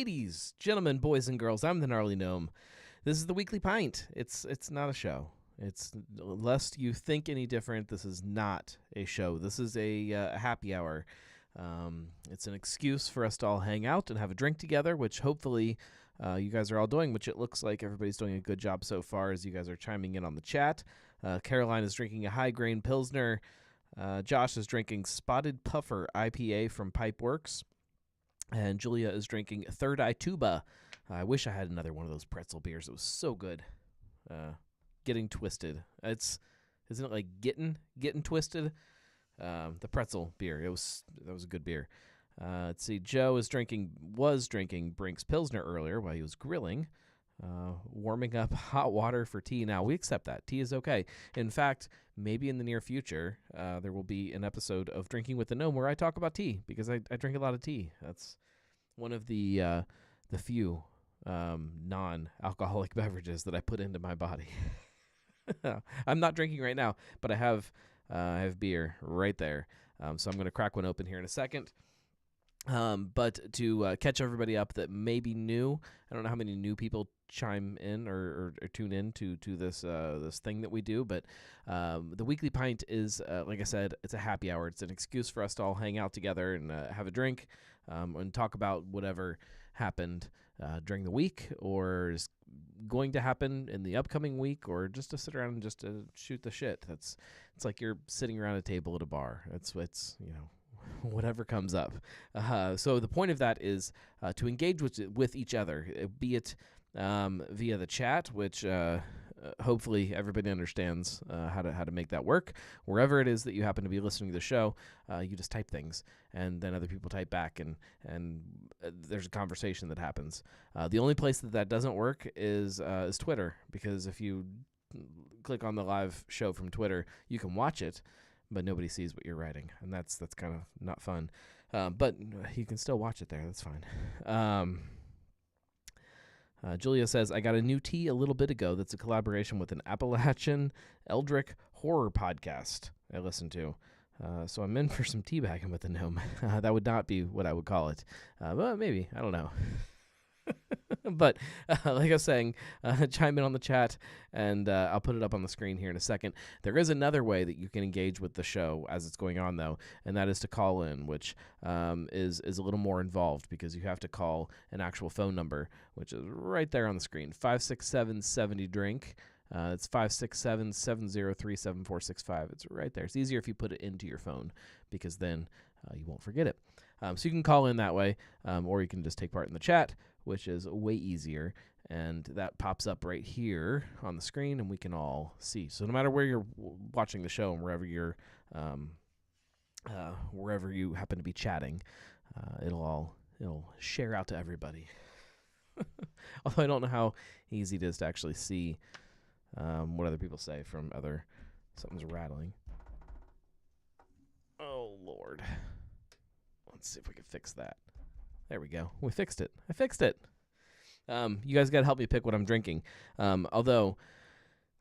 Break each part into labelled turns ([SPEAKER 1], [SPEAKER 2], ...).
[SPEAKER 1] Ladies, gentlemen, boys and girls, I'm the Gnarly Gnome. This is the Weekly Pint. It's not a show. It's, lest you think any different, this is not a show. This is a happy hour. It's an excuse for us to all hang out and have a drink together, which hopefully you guys are all doing, which it looks like everybody's doing a good job so far as you guys are chiming in on the chat. Caroline is drinking a high-grain Pilsner. Josh is drinking Spotted Puffer IPA from Pipeworks. And Julia is drinking Third Eye Tuba. I wish I had another one of those pretzel beers. It was so good. Getting Twisted. Isn't it like getting twisted? The pretzel beer. That was a good beer. Let's see. Joe was drinking Brink's Pilsner earlier while he was grilling. Warming up hot water for tea. Now, we accept that. Tea is okay. In fact, maybe in the near future, there will be an episode of Drinking with the Gnome where I talk about tea, because I drink a lot of tea. That's one of the few non-alcoholic beverages that I put into my body. I'm not drinking right now, but I have beer right there. So I'm going to crack one open here in a second. But to catch everybody up that may be new, I don't know how many new people chime in or tune in to this thing that we do, but the Weekly Pint is, like I said, it's a happy hour. It's an excuse for us to all hang out together and have a drink and talk about whatever happened during the week or is going to happen in the upcoming week, or just to sit around and just to shoot the shit. It's like you're sitting around a table at a bar. It's whatever comes up. So the point of that is to engage with each other, be it via the chat, which hopefully everybody understands how to make that work. Wherever it is that you happen to be listening to the show, you just type things, and then other people type back, and there's a conversation that happens. The only place that doesn't work is Twitter, because if you click on the live show from Twitter, you can watch it, but nobody sees what you're writing, and that's kind of not fun. But you can still watch it there. That's fine. Julia says, I got a new tea a little bit ago that's a collaboration with an Appalachian Eldritch horror podcast I listen to. So I'm in for some teabagging with the gnome. That would not be what I would call it. But maybe. I don't know. But like I was saying, chime in on the chat, and I'll put it up on the screen here in a second. There is another way that you can engage with the show as it's going on, though, and that is to call in, which is a little more involved, because you have to call an actual phone number, which is right there on the screen, 567-70-DRINK. It's 567-703-7465. It's right there. It's easier if you put it into your phone, because then you won't forget it. So you can call in that way, or you can just take part in the chat, which is way easier, and that pops up right here on the screen, and we can all see. So no matter where you're watching the show and wherever you happen to be chatting, it'll share out to everybody. Although I don't know how easy it is to actually see what other people say from other. Something's rattling. Oh, Lord. Let's see if we can fix that. There we go. We fixed it. I fixed it. You guys got to help me pick what I'm drinking. Although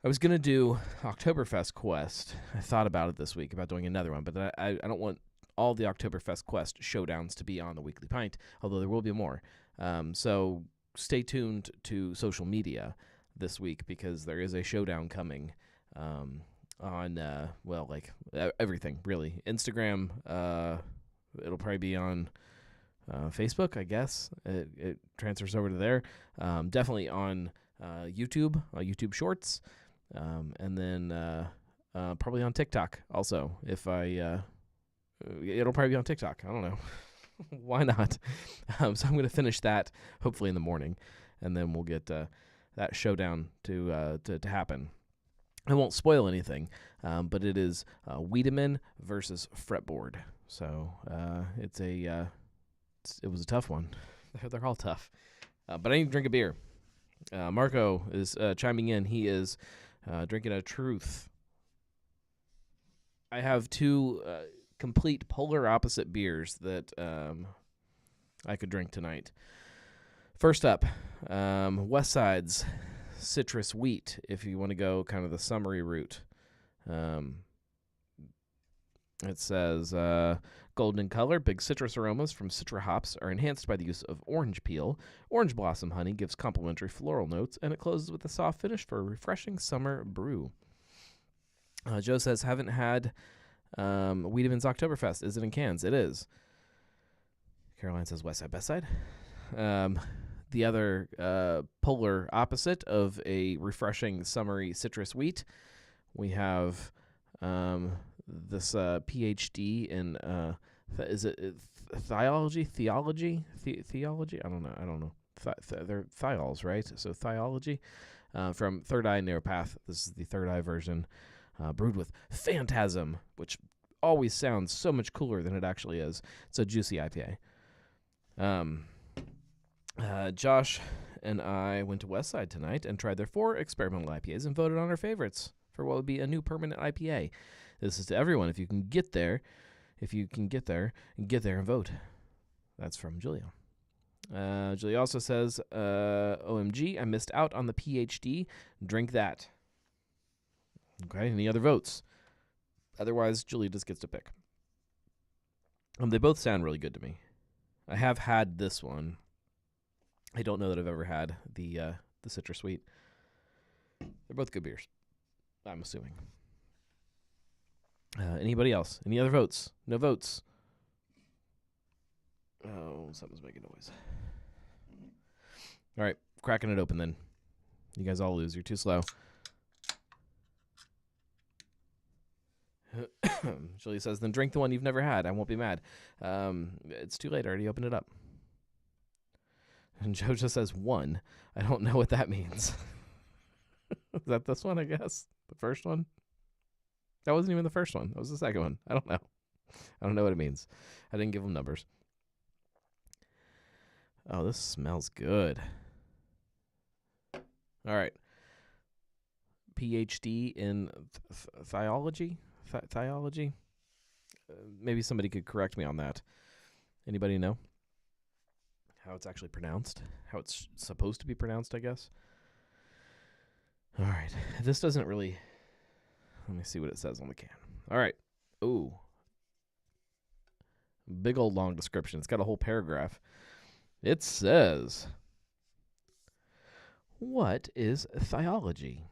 [SPEAKER 1] I was going to do Oktoberfest Quest. I thought about it this week, about doing another one, but I don't want all the Oktoberfest Quest showdowns to be on the Weekly Pint, although there will be more. So stay tuned to social media this week, because there is a showdown coming on, everything, really. Instagram, it'll probably be on Facebook, I guess. It transfers over to there. Definitely on YouTube Shorts, and then probably on TikTok also. It'll probably be on TikTok. I don't know. Why not? So I'm going to finish that hopefully in the morning, and then we'll get that showdown to happen. I won't spoil anything, but it is Wiedemann versus Fretboard. So it was a tough one. They're all tough. But I need to drink a beer. Marco is chiming in. He is drinking a Truth. I have two complete polar opposite beers that I could drink tonight. First up, West Side's Citrus Wheat, if you want to go kind of the summery route. It says, Golden in color, big citrus aromas from citra hops are enhanced by the use of orange peel. Orange blossom honey gives complementary floral notes, and it closes with a soft finish for a refreshing summer brew. Joe says, haven't had Wiedemann's Oktoberfest. Is it in cans? It is. Caroline says, West Side, Best Side. The other polar opposite of a refreshing summery citrus wheat, we have this PhD in is it theology? Theology? I don't know. They're thiols, right? So theology from Third Eye Neuropath. This is the Third Eye version, brewed with Phantasm, which always sounds so much cooler than it actually is. It's a juicy IPA. Josh and I went to Westside tonight and tried their 4 experimental IPAs and voted on our favorites for what would be a new permanent IPA. This is to everyone. If you can get there, get there and vote. That's from Julia. Julia also says, OMG, I missed out on the PhD. Drink that. Okay, any other votes? Otherwise, Julia just gets to pick. They both sound really good to me. I have had this one. I don't know that I've ever had the Citrus Sweet. They're both good beers, I'm assuming. Anybody else? Any other votes? No votes. Oh, something's making noise. All right, cracking it open then. You guys all lose. You're too slow. Julie says, then drink the one you've never had. I won't be mad. It's too late. I already opened it up. And Joe just says 1. I don't know what that means. Is that this one, I guess? The first one? That wasn't even the first one. That was the second one. I don't know. I don't know what it means. I didn't give them numbers. Oh, this smells good. All right. PhD in theology? Theology? Maybe somebody could correct me on that. Anybody know how it's actually pronounced? How it's supposed to be pronounced, I guess? All right. This doesn't really... Let me see what it says on the can. All right. Ooh. Big old long description. It's got a whole paragraph. It says, what is thiology?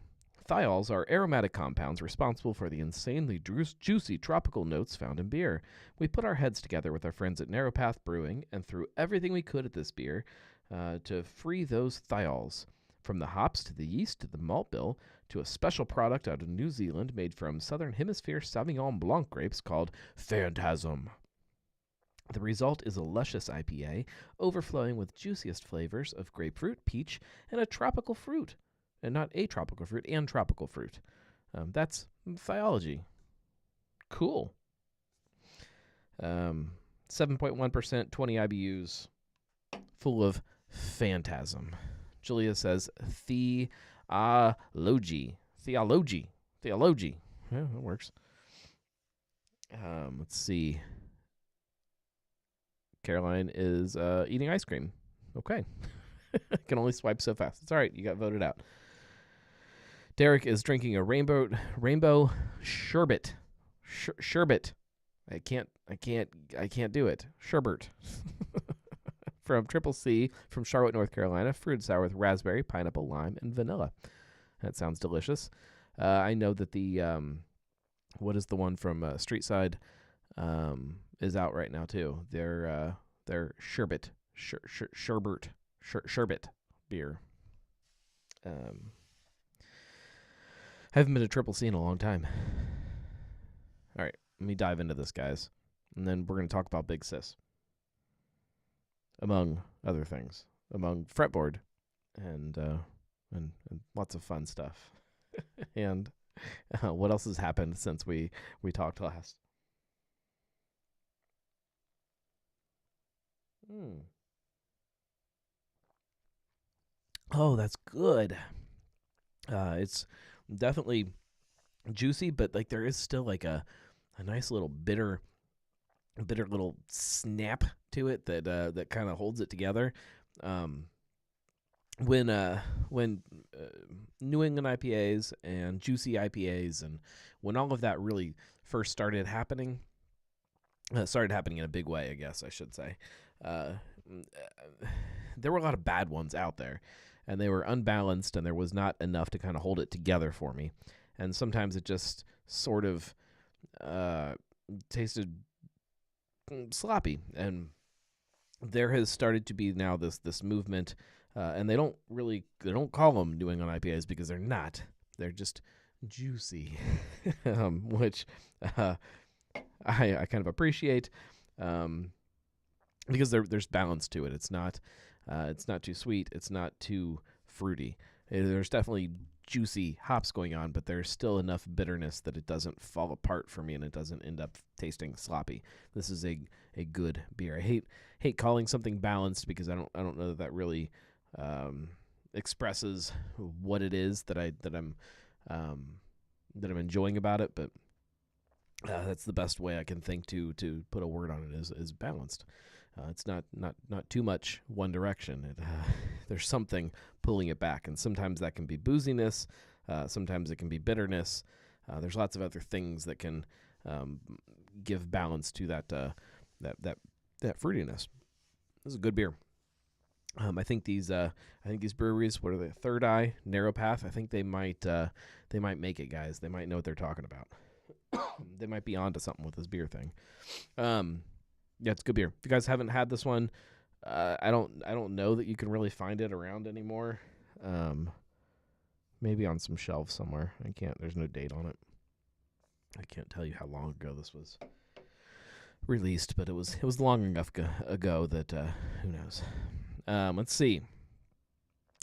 [SPEAKER 1] Thiols are aromatic compounds responsible for the insanely juicy tropical notes found in beer. We put our heads together with our friends at Narrowpath Brewing and threw everything we could at this beer to free those thiols. From the hops to the yeast to the malt bill to a special product out of New Zealand made from Southern Hemisphere Sauvignon Blanc grapes called Phantasm. The result is a luscious IPA, overflowing with juiciest flavors of grapefruit, peach, and a tropical fruit. And not a tropical fruit, and tropical fruit. That's theology. Cool. 7.1%, 20 IBUs, full of Phantasm. Julia says theology. Theology. Yeah, that works. Let's see. Caroline is eating ice cream. Okay. Can only swipe so fast. It's all right. You got voted out. Derek is drinking a rainbow sherbet. Sherbet. I can't do it. Sherbet. From Triple C from Charlotte, North Carolina. Fruit sour with raspberry, pineapple, lime, and vanilla. That sounds delicious. I know that the what is the one from Street Side is out right now too. Their sherbet beer. Haven't been to Triple C in a long time. All right, let me dive into this, guys, and then we're going to talk about Big Sis, among other things, among fretboard and lots of fun stuff. And what else has happened since we talked last? Oh, that's good. It's definitely juicy, but like there is still like a nice little bitter little snap to it that kind of holds it together. When New England IPAs and juicy IPAs and when all of that really first started happening, started happening in a big way, I guess I should say. Uh, there were a lot of bad ones out there, and they were unbalanced, and there was not enough to kind of hold it together for me. And sometimes it just sort of tasted sloppy. And there has started to be now this movement, and they don't call them New England IPAs because they're not. They're just juicy, which I kind of appreciate, because there's balance to it. It's not too sweet. It's not too fruity. There's definitely juicy hops going on, but there's still enough bitterness that it doesn't fall apart for me and it doesn't end up tasting sloppy. This is a good beer. I hate calling something balanced because I don't know that really expresses what it is that I'm enjoying about it, but that's the best way I can think to put a word on it is balanced. It's not too much one direction. There's something pulling it back, and sometimes that can be booziness. Sometimes it can be bitterness. There's lots of other things that can give balance to that fruitiness. This is a good beer. I think these breweries, what are they? Third Eye, Narrow Path. I think they might make it, guys. They might know what they're talking about. They might be onto something with this beer thing. Yeah, it's a good beer. If you guys haven't had this one, I don't know that you can really find it around anymore. Maybe on some shelves somewhere. There's no date on it. I can't tell you how long ago this was released, but it was long enough ago that who knows. Let's see.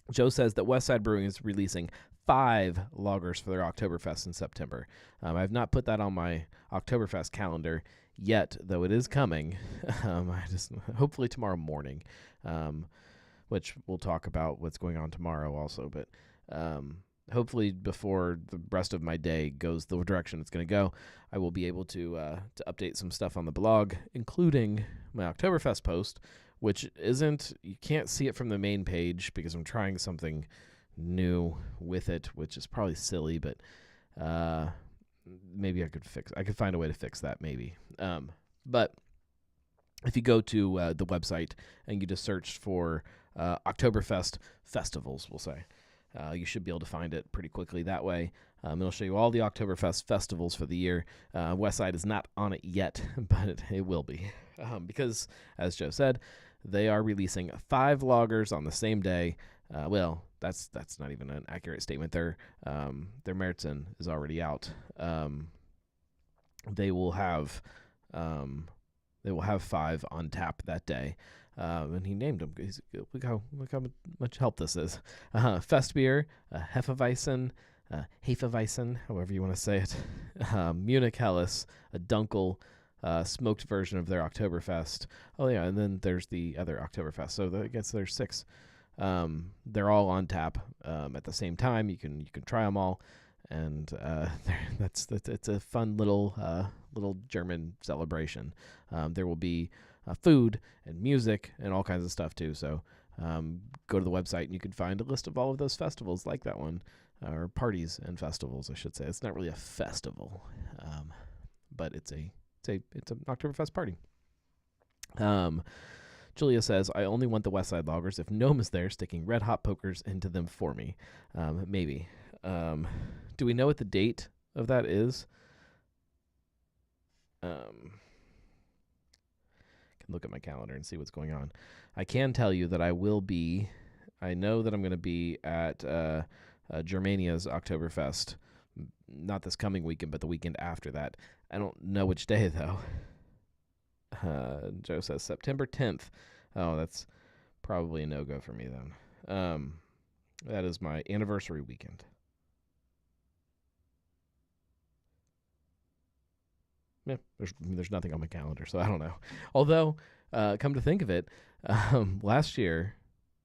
[SPEAKER 1] Joe says that Westside Brewing is releasing 5 lagers for their Oktoberfest in September. I've not put that on my Oktoberfest calendar yet, though it is coming. Hopefully tomorrow morning, which we'll talk about what's going on tomorrow also. But hopefully before the rest of my day goes the direction it's going to go, I will be able to update some stuff on the blog, including my Oktoberfest post, which you can't see it from the main page because I'm trying something new with it, which is probably silly, but maybe I could find a way to fix that maybe. But if you go to the website and you just search for Oktoberfest festivals, we'll say, you should be able to find it pretty quickly that way. It'll show you all the Oktoberfest festivals for the year. Westside is not on it yet, but it will be. Because, as Joe said, they are releasing 5 lagers on the same day. Well, that's not even an accurate statement. Their Märzen is already out. They will have 5 on tap that day. And he named them. Look how much help this is. Festbier, Hefeweizen, Hefeweizen, however you want to say it. Munich Helles, a Dunkel, smoked version of their Oktoberfest. Oh yeah, and then there's the other Oktoberfest. So I guess there's 6. They're all on tap at the same time. You can try them all, and it's a fun little German celebration. There will be food and music and all kinds of stuff too. So go to the website and you can find a list of all of those festivals like that one, or parties and festivals, I should say. It's not really a festival, but it's an Oktoberfest party. Julia says, I only want the Westside Lagers if Gnome is there sticking red hot pokers into them for me. Maybe. Do we know what the date of that is? Can look at my calendar and see what's going on. I can tell you that I know that I'm going to be at Germania's Oktoberfest, not this coming weekend, but the weekend after that. I don't know which day, though. Joe says September 10th. Oh, that's probably a no-go for me then. That is my anniversary weekend. Yeah, there's nothing on my calendar, so I don't know. Although, come to think of it, last year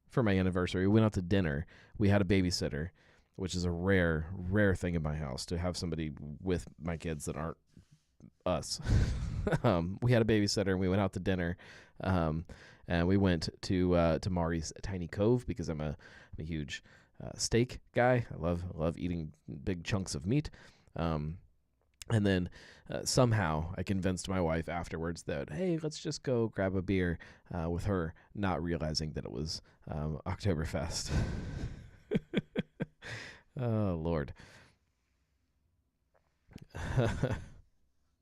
[SPEAKER 1] for my anniversary, we went out to dinner. We had a babysitter, which is a rare thing in my house, to have somebody with my kids that aren't us. We had a babysitter and we went out to dinner, and we went to Mari's Tiny Cove because I'm a huge steak guy. I love eating big chunks of meat. And then somehow I convinced my wife afterwards that, hey, let's just go grab a beer with her, not realizing that it was Oktoberfest. Oh, Lord.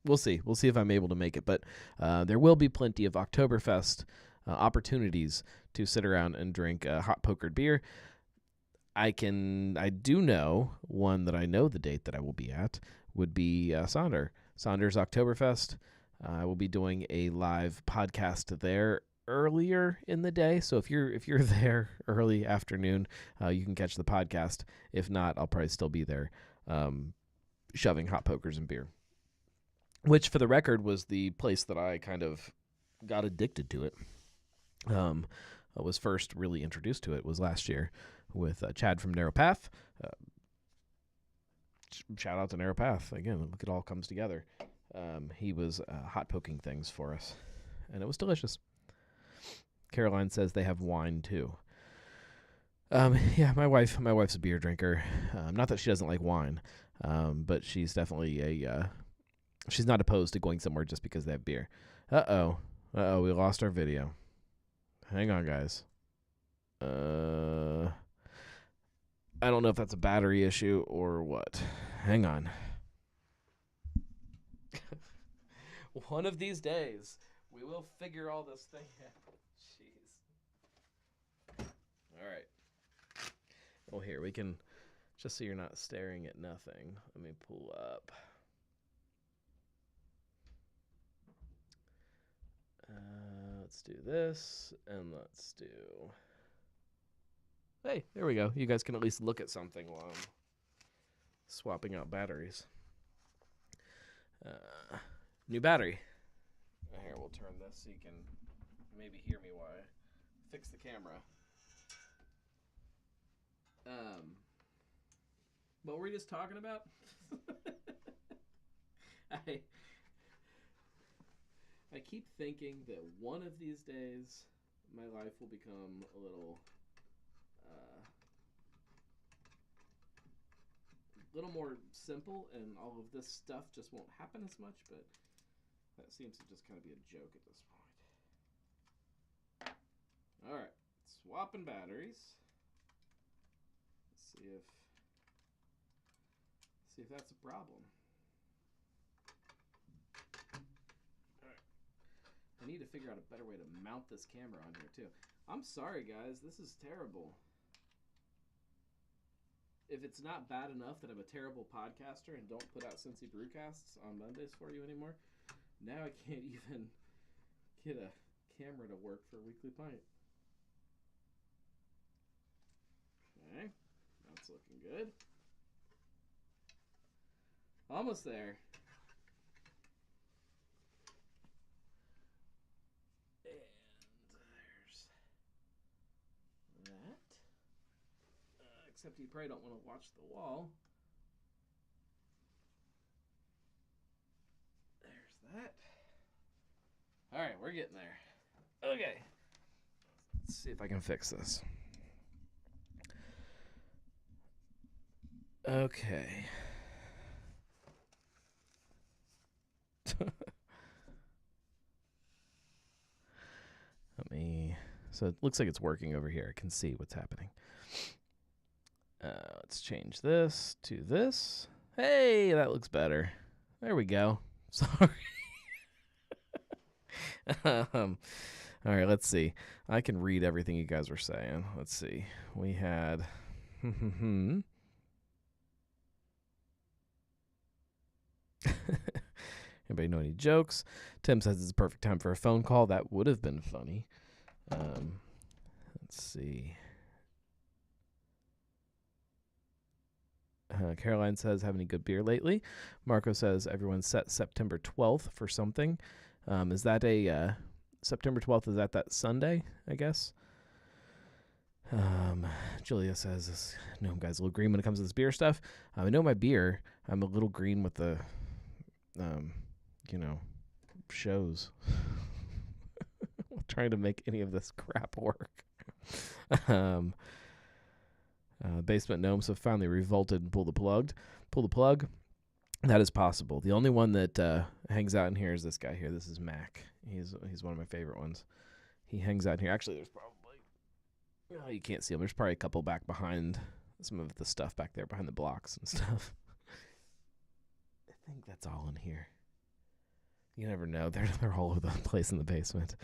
[SPEAKER 1] We'll see. We'll see if I'm able to make it. But there will be plenty of Oktoberfest opportunities to sit around and drink hot pokered beer. I do know one that I know the date that I will be at would be Saunders Oktoberfest. I will be doing a live podcast there earlier in the day. So if you're there early afternoon, you can catch the podcast. If not, I'll probably still be there shoving hot pokers and beer. Which, for the record, was the place that I kind of got addicted to it. I was first really introduced to it was last year with Chad from Narrow Path. Shout out to Narrow Path. Again, look, it all comes together. He was hot poking things for us, and it was delicious. Caroline says they have wine, too. Yeah, my wife's a beer drinker. Not that she doesn't like wine, but she's definitely she's not opposed to going somewhere just because they have beer. Uh-oh, we lost our video. Hang on, guys. I don't know if that's a battery issue or what. Hang on. One of these days, we will figure all this thing out. Jeez. All right. Well, here, we can, just so you're not staring at nothing, let me pull up. Let's do this, and let's do... Hey, there we go. You guys can at least look at something while I'm swapping out batteries. New battery. Here, we'll turn this so you can maybe hear me while I fix the camera. What were we just talking about? I keep thinking that one of these days my life will become a little more simple, and all of this stuff just won't happen as much, but that seems to just kind of be a joke at this point. Alright, swapping batteries. Let's see if that's a problem. Alright. I need to figure out a better way to mount this camera on here, too. I'm sorry, guys. This is terrible. If it's not bad enough that I'm a terrible podcaster and don't put out Cincy Brewcasts on Mondays for you anymore, now I can't even get a camera to work for Weekly Pint. Okay, that's looking good. Almost there. Except you probably don't want to watch the wall. There's that. All right, we're getting there. Okay. Let's see if I can fix this. Okay. So it looks like it's working over here. I can see what's happening. Let's change this to this. Hey, that looks better. There we go. Sorry. All right, let's see. I can read everything you guys were saying. Let's see. We had... Anybody know any jokes? Tim says it's a perfect time for a phone call. That would have been funny. Let's see. Caroline says, have any good beer lately? Marco says, everyone set September 12th for something. Is that a September 12th? Is that Sunday, I guess? Julia says, no, guys, a little green when it comes to this beer stuff. I know my beer. I'm a little green with the, shows. Trying to make any of this crap work. Basement gnomes have finally revolted and pulled the plug. That is possible. The only one that hangs out in here is this guy here. This is Mac. He's one of my favorite ones. He hangs out in here. Actually, there's probably you can't see him. There's probably a couple back behind some of the stuff back there behind the blocks and stuff. I think that's all in here. You never know. They're all over the place in the basement.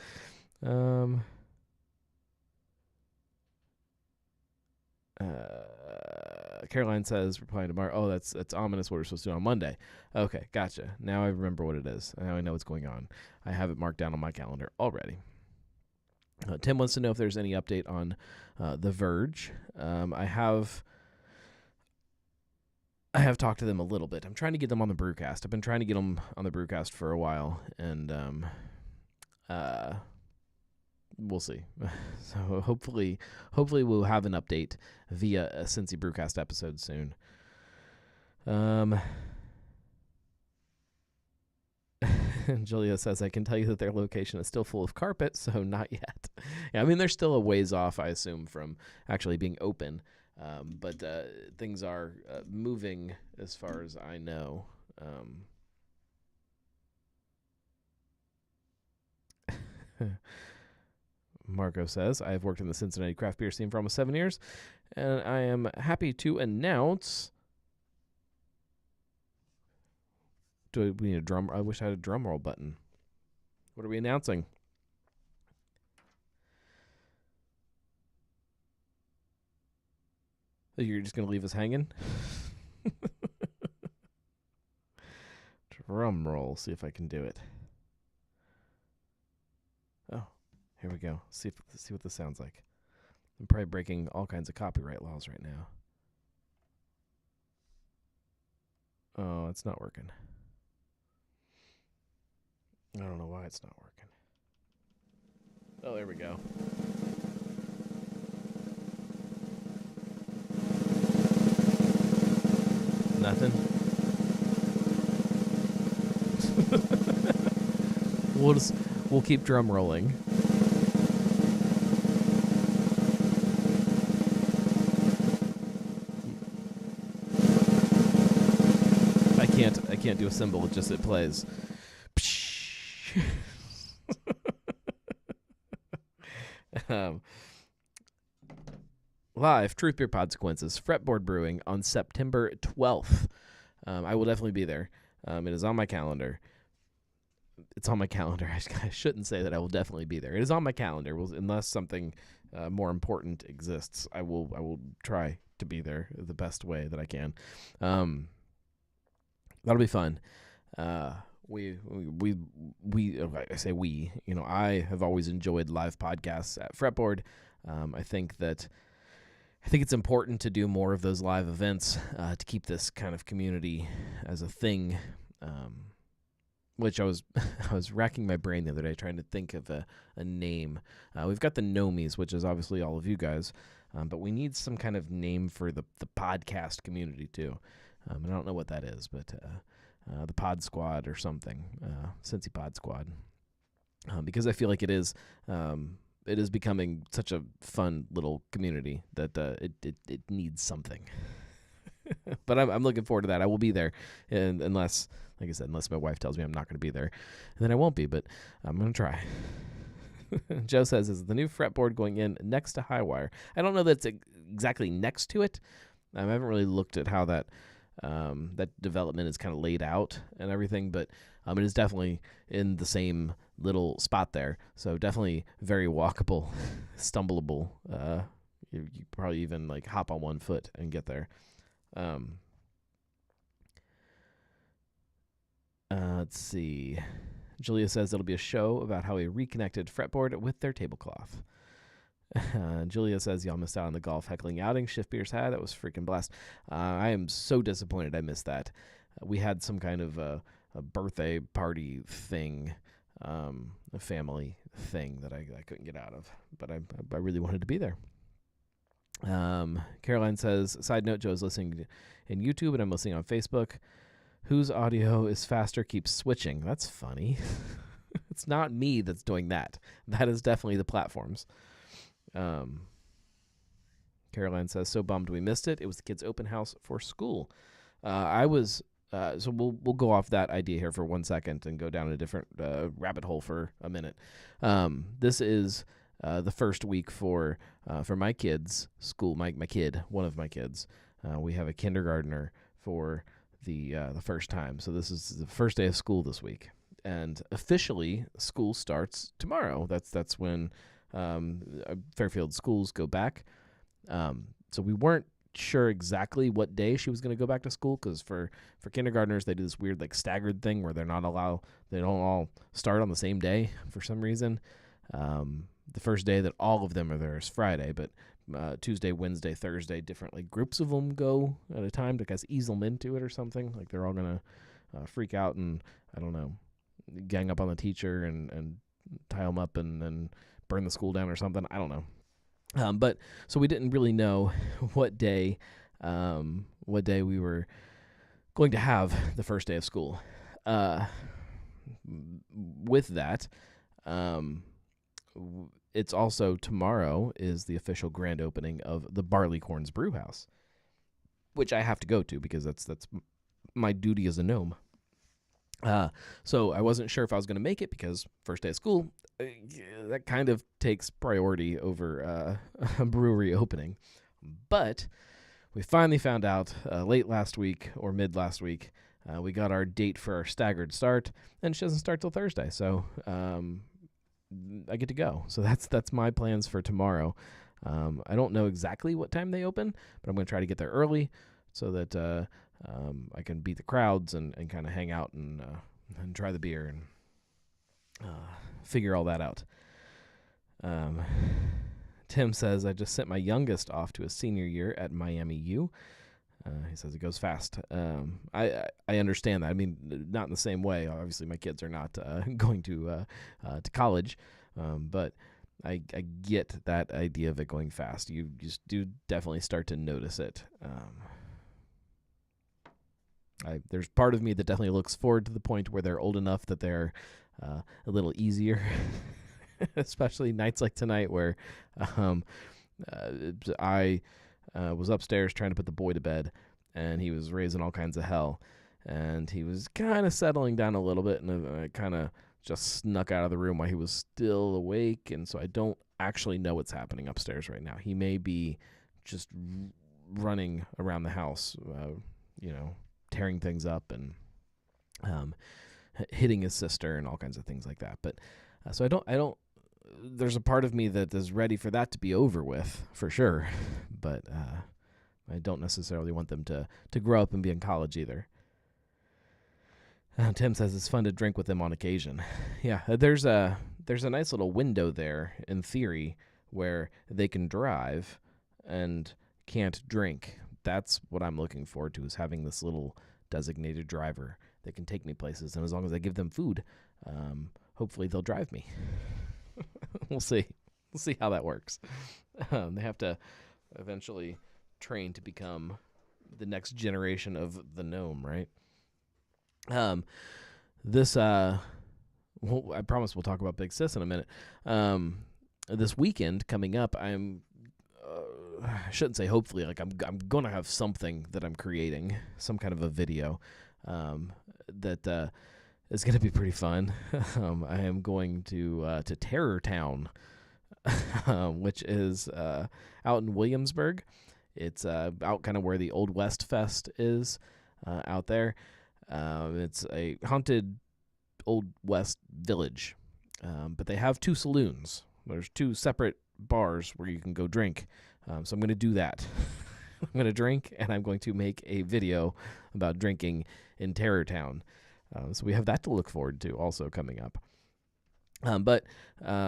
[SPEAKER 1] Caroline says, replying to Mark, oh, that's ominous what we're supposed to do on Monday. Okay, gotcha. Now I remember what it is. Now I know what's going on. I have it marked down on my calendar already. Tim wants to know if there's any update on The Verge. I have talked to them a little bit. I'm trying to get them on the Brewcast. I've been trying to get them on the Brewcast for a while, and we'll see. So hopefully we'll have an update via a Cincy Brewcast episode soon. Julia says, I can tell you that their location is still full of carpet, so not yet. Yeah, I mean, they're still a ways off, I assume, from actually being open. But things are moving as far as I know. Marco says, I have worked in the Cincinnati craft beer scene for almost 7 years, and I am happy to announce... we need a drum? I wish I had a drum roll button. What are we announcing? You're just going to leave us hanging? Drum roll. See if I can do it. Oh, here we go. See what this sounds like. I'm probably breaking all kinds of copyright laws right now. Oh, it's not working. I don't know why it's not working. Oh, there we go. Nothing. We'll keep drum rolling. I can't do a cymbal. It plays. Live Truth Beer Consequences Fretboard Brewing on September 12th. I will definitely be there. It is on my calendar. It's on my calendar. I shouldn't say that I will definitely be there. It is on my calendar. Unless something more important exists, I will try to be there the best way that I can. That'll be fun. I say we. I have always enjoyed live podcasts at Fretboard. I think it's important to do more of those live events to keep this kind of community as a thing. Which I was racking my brain the other day trying to think of a name. We've got the Nomies, which is obviously all of you guys, but we need some kind of name for the podcast community too. And I don't know what that is, but the Pod Squad or something, Cincy Pod Squad, because I feel like it is becoming such a fun little community that it needs something. But I'm looking forward to that. I will be there, and unless my wife tells me I'm not going to be there, then I won't be. But I'm going to try. Joe says, "Is the new fretboard going in next to Highwire?" I don't know that it's exactly next to it. I haven't really looked at how that development is kind of laid out and everything, but it is definitely in the same little spot there. So definitely very walkable, stumbleable. You probably even like hop on one foot and get there. Let's see. Julia says it'll be a show about how we reconnected fretboard with their tablecloth. Julia says y'all missed out on the golf heckling outing Shift Beers had. That was freaking blast. I am so disappointed I missed that. We had some kind of a birthday party thing, a family thing that I couldn't get out of, but I really wanted to be there. Caroline says, side note, Joe's listening in YouTube and I'm listening on Facebook. Whose audio is faster keeps switching. That's funny. It's not me that's doing that. That is definitely the platforms. Caroline says, so bummed we missed it. It was the kids' open house for school. I was So we'll go off that idea here for 1 second and go down a different rabbit hole for a minute. This is the first week for my kids' school. One of my kids. We have a kindergartner for the first time. So this is the first day of school this week, and officially school starts tomorrow. That's when Fairfield schools go back. So we weren't sure exactly what day she was going to go back to school, because for kindergartners they do this weird like staggered thing where they don't all start on the same day for some reason. The first day that all of them are there is Friday, but Tuesday, Wednesday, Thursday, different like groups of them go at a time to guys ease them into it or something. Like they're all gonna freak out and I don't know, gang up on the teacher and tie them up and burn the school down or something. I don't know. But so we didn't really know what day we were going to have the first day of school. With that, it's also tomorrow is the official grand opening of the Barleycorns Brew House, which I have to go to because that's my duty as a gnome. So I wasn't sure if I was going to make it because first day of school, that kind of takes priority over a brewery opening. But we finally found out late last week or mid last week, we got our date for our staggered start, and she doesn't start till Thursday. So I get to go. So that's my plans for tomorrow. I don't know exactly what time they open, but I'm going to try to get there early so that I can beat the crowds and kind of hang out and try the beer and figure all that out. Tim says, I just sent my youngest off to a senior year at Miami U. He says it goes fast. I understand that. I mean, not in the same way. Obviously, my kids are not going to college, but I get that idea of it going fast. You just do definitely start to notice it. There's part of me that definitely looks forward to the point where they're old enough that they're a little easier, especially nights like tonight where I was upstairs trying to put the boy to bed, and he was raising all kinds of hell, and he was kind of settling down a little bit, and I kind of just snuck out of the room while he was still awake, and so I don't actually know what's happening upstairs right now. He may be just running around the house, tearing things up and hitting his sister and all kinds of things like that. But so I don't. There's a part of me that is ready for that to be over with for sure, but I don't necessarily want them to grow up and be in college either. Tim says it's fun to drink with them on occasion. Yeah, there's a nice little window there in theory where they can drive and can't drink. That's what I'm looking forward to, is having this little designated driver that can take me places. And as long as I give them food, hopefully they'll drive me. We'll see. We'll see how that works. They have to eventually train to become the next generation of the gnome, right? I promise we'll talk about Big Sis in a minute. This weekend coming up, I shouldn't say hopefully, like I'm going to have something that I'm creating, some kind of a video that is going to be pretty fun. I am going to Terror Town, which is out in Williamsburg. It's out kind of where the Old West Fest is out there. It's a haunted Old West village, but they have 2 saloons. There's 2 separate bars where you can go drink. So I'm going to do that. I'm going to drink, and I'm going to make a video about drinking in Terror Town. So we have that to look forward to also coming up. But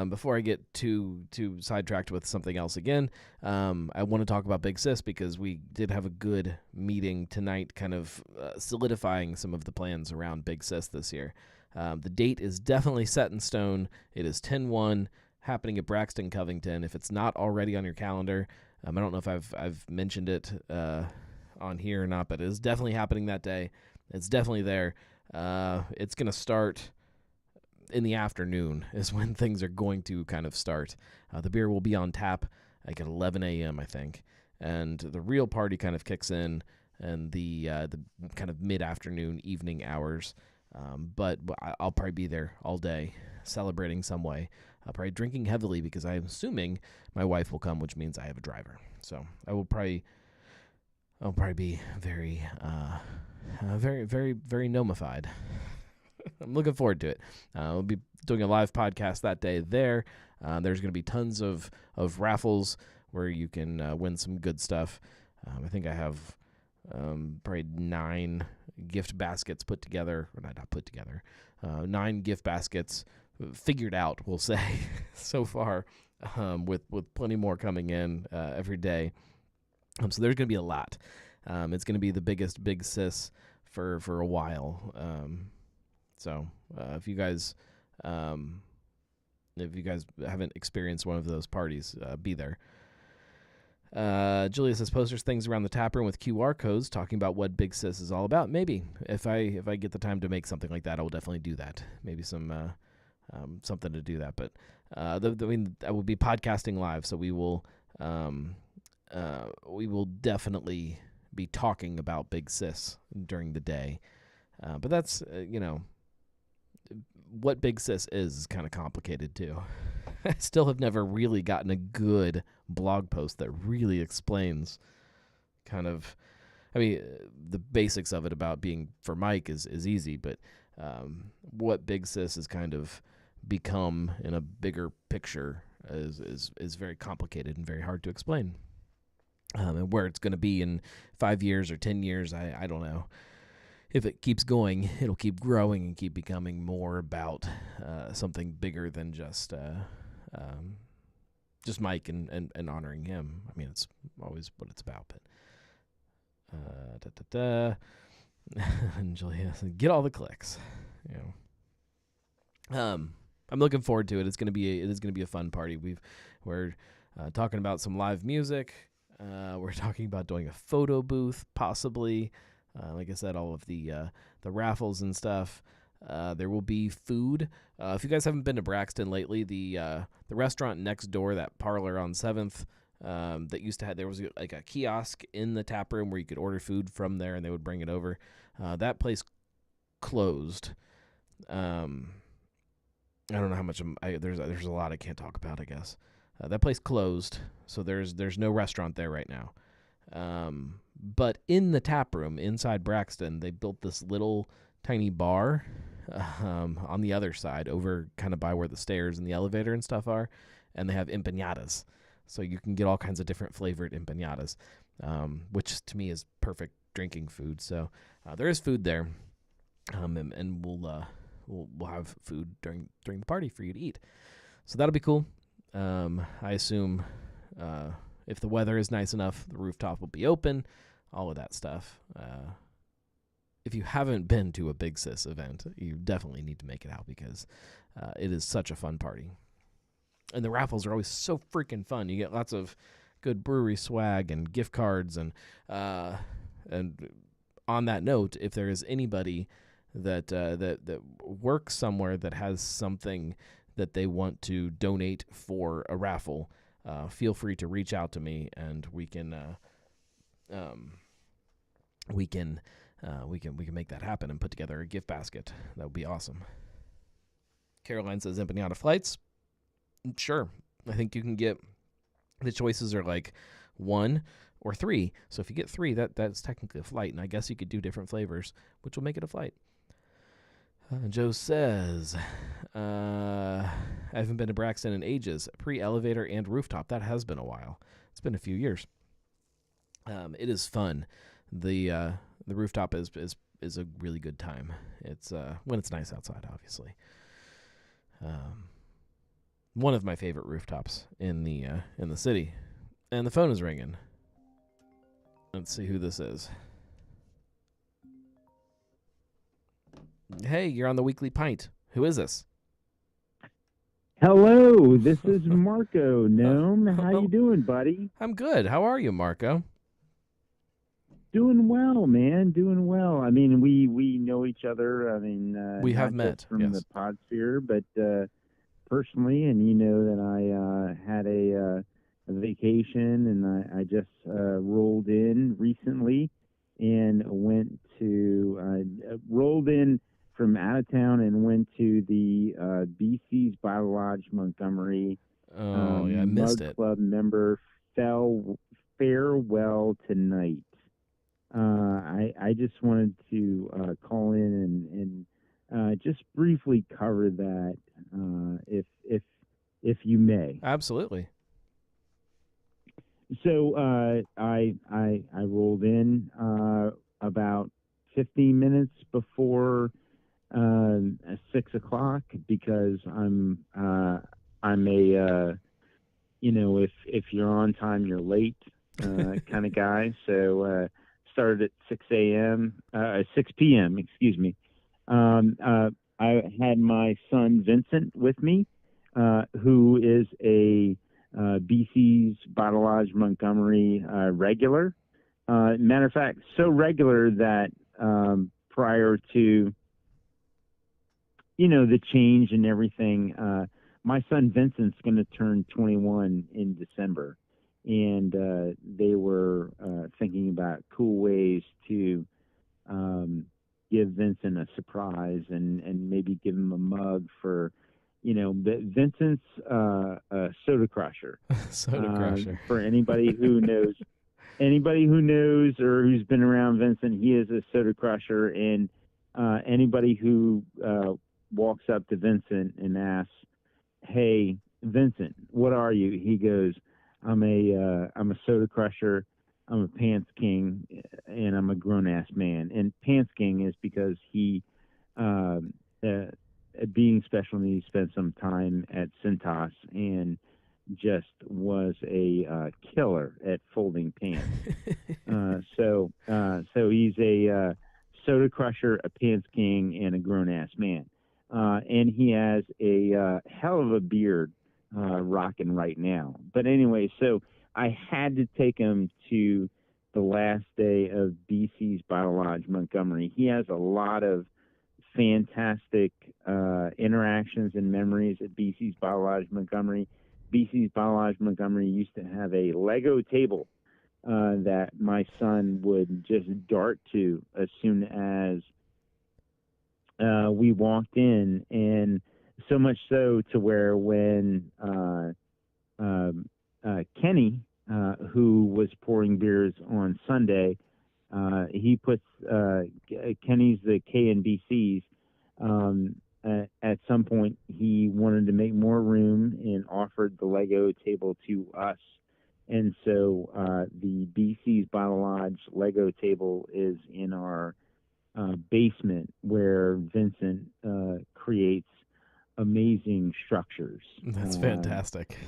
[SPEAKER 1] before I get too sidetracked with something else again, I want to talk about Big Sis because we did have a good meeting tonight, kind of solidifying some of the plans around Big Sis this year. The date is definitely set in stone. It is 10/1, happening at Braxton Covington. If it's not already on your calendar, I don't know if I've mentioned it on here or not, but it is definitely happening that day. It's definitely there. It's going to start in the afternoon is when things are going to kind of start. The beer will be on tap like at 11 a.m., I think. And the real party kind of kicks in and the kind of mid-afternoon, evening hours. But I'll probably be there all day, celebrating some way. I'll probably drinking heavily because I'm assuming my wife will come, which means I have a driver. So I'll probably be very, very, very, very nomified. I'm looking forward to it. We'll be doing a live podcast that day there. There's going to be tons of raffles where you can win some good stuff. I think I have probably 9 gift baskets put together, or not put together, 9 gift baskets figured out, we'll say, so far, with plenty more coming in every day. So there's going to be a lot. It's going to be the biggest Big Sis for a while. So if you guys haven't experienced one of those parties, be there. Julia says posters things around the tap room with QR codes talking about what Big Sis is all about. Maybe if I get the time to make something like that, I will definitely do that. Maybe some something to do that. But I will be podcasting live, so we will definitely be talking about Big Sis during the day. But that's what Big Sis is kind of complicated too. I still have never really gotten a good blog post that really explains kind of, the basics of it about being for Mike is easy, but what Big Sis has kind of become in a bigger picture is very complicated and very hard to explain. And where it's going to be in 5 years or 10 years, I don't know. If it keeps going, it'll keep growing and keep becoming more about something bigger than just Mike and honoring him. It's always what it's about. But and Julia, get all the clicks. I'm looking forward to it. It is going to be a fun party. We're talking about some live music. We're talking about doing a photo booth, possibly. Like I said, all of the raffles and stuff. There will be food. If you guys haven't been to Braxton lately, the restaurant next door, that parlor on 7th, that used to have, there was like a kiosk in the tap room where you could order food from there and they would bring it over. That place closed. I don't know how much there's a lot I can't talk about, I guess. That place closed, so there's no restaurant there right now. But in the tap room inside Braxton, they built this little tiny bar on the other side, over kind of by where the stairs and the elevator and stuff are, and they have empanadas. So you can get all kinds of different flavored empanadas, which to me is perfect drinking food. So there is food there, and we'll have food during the party for you to eat. So that'll be cool. I assume if the weather is nice enough, the rooftop will be open, all of that stuff. If you haven't been to a Big Sis event, you definitely need to make it out because it is such a fun party. And the raffles are always so freaking fun. You get lots of good brewery swag and gift cards. And on that note, if there is anybody that works somewhere that has something that they want to donate for a raffle, feel free to reach out to me, and we can make that happen and put together a gift basket. That would be awesome. Caroline says empanada flights. Sure, I think you can get, the choices are like 1 or 3. So if you get 3, that's technically a flight, and I guess you could do different flavors, which will make it a flight. Joe says, I haven't been to Braxton in ages. Pre-elevator and rooftop. That has been a while. It's been a few years. It is fun. The rooftop is a really good time. It's when it's nice outside, obviously. One of my favorite rooftops in the city. And the phone is ringing. Let's see who this is. Hey, you're on the Weekly Pint. Who is this?
[SPEAKER 2] Hello, this is Marco Gnome. How you doing, buddy?
[SPEAKER 1] I'm good. How are you, Marco?
[SPEAKER 2] Doing well, man. Doing well. We know each other.
[SPEAKER 1] We have met
[SPEAKER 2] from the Podsphere, but personally, and you know that I had a vacation, and I just rolled in recently, and went to rolled in from out of town and went to the BC's Bottle Lodge Montgomery
[SPEAKER 1] Oh, yeah, I missed
[SPEAKER 2] Mug
[SPEAKER 1] it.
[SPEAKER 2] Club member fell farewell tonight. I just wanted to call in and just briefly cover that, if you may.
[SPEAKER 1] Absolutely.
[SPEAKER 2] So I rolled in about 15 minutes before 6 o'clock because I'm a if you're on time you're late kind of guy. So started at 6 a.m. 6 p.m. Excuse me. I had my son Vincent with me, who is a BC's Bottle Lodge Montgomery regular. Matter of fact, so regular that prior to the change and everything, my son Vincent's going to turn 21 in December, and they were thinking about cool ways to give Vincent a surprise and maybe give him a mug for, Vincent's a soda crusher.
[SPEAKER 1] Soda Crusher.
[SPEAKER 2] For anybody who knows or who's been around Vincent, he is a soda crusher, and anybody who walks up to Vincent and asks, "Hey, Vincent, what are you?" He goes, I'm a soda crusher. I'm a pants king, and I'm a grown ass man." And pants king is because he, uh, being special needs, spent some time at Cintas and just was a killer at folding pants. So he's a soda crusher, a pants king, and a grown ass man. And he has a hell of a beard rocking right now. But anyway, so I had to take him to the last day of BC's Bottle Lodge Montgomery. He has a lot of fantastic interactions and memories at BC's Bottle Lodge Montgomery. BC's Bottle Lodge Montgomery used to have a Lego table that my son would just dart to as soon as we walked in, and so much so to where when Kenny, who was pouring beers on Sunday, he puts Kenny's the K and BC's. At some point, he wanted to make more room and offered the Lego table to us. And so the BC's Bottle Lodge Lego table is in our basement where Vincent creates amazing structures.
[SPEAKER 1] That's fantastic.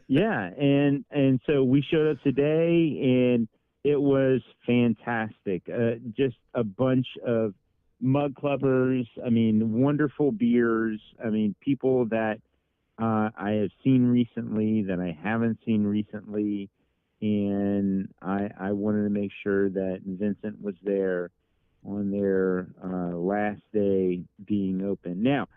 [SPEAKER 2] Yeah, and so we showed up today, and it was fantastic. Just a bunch of mug clubbers. I mean, wonderful beers. I mean, people that I have seen recently that I haven't seen recently, and I wanted to make sure that Vincent was there on their last day being open. Now,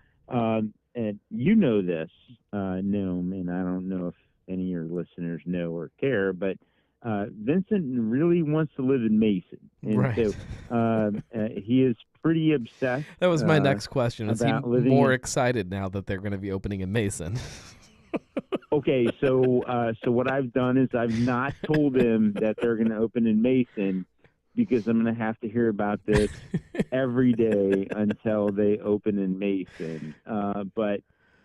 [SPEAKER 2] and you know this, Noam, and I don't know if any of your listeners know or care, but Vincent really wants to live in Mason, and
[SPEAKER 1] Right.
[SPEAKER 2] so he is pretty obsessed.
[SPEAKER 1] That was my next question. Is he
[SPEAKER 2] about living
[SPEAKER 1] more
[SPEAKER 2] in-
[SPEAKER 1] excited now that they're going to be opening in Mason?
[SPEAKER 2] Okay, so what I've done is I've not told him that they're going to open in Mason because I'm going to have to hear about this every day until they open in Mason. But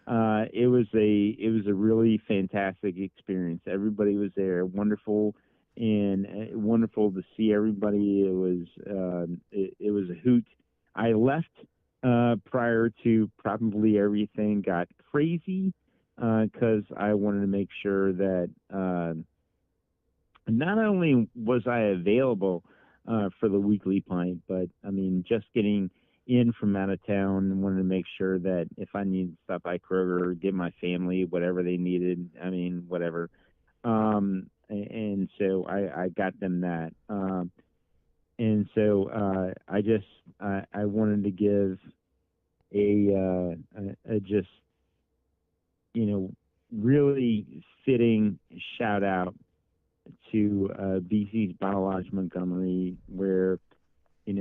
[SPEAKER 2] it was a really fantastic experience. Everybody was there, wonderful, and wonderful to see everybody. It was a hoot. I left prior to probably everything got crazy because I wanted to make sure that not only was I available for the weekly pint, but I mean, just getting in from out of town and wanted to make sure that if I needed to stop by Kroger, give my family whatever they needed. I mean, whatever. And so I got them that. And so I wanted to give a just, really fitting shout out to BC's Bottle Lodge Montgomery, where I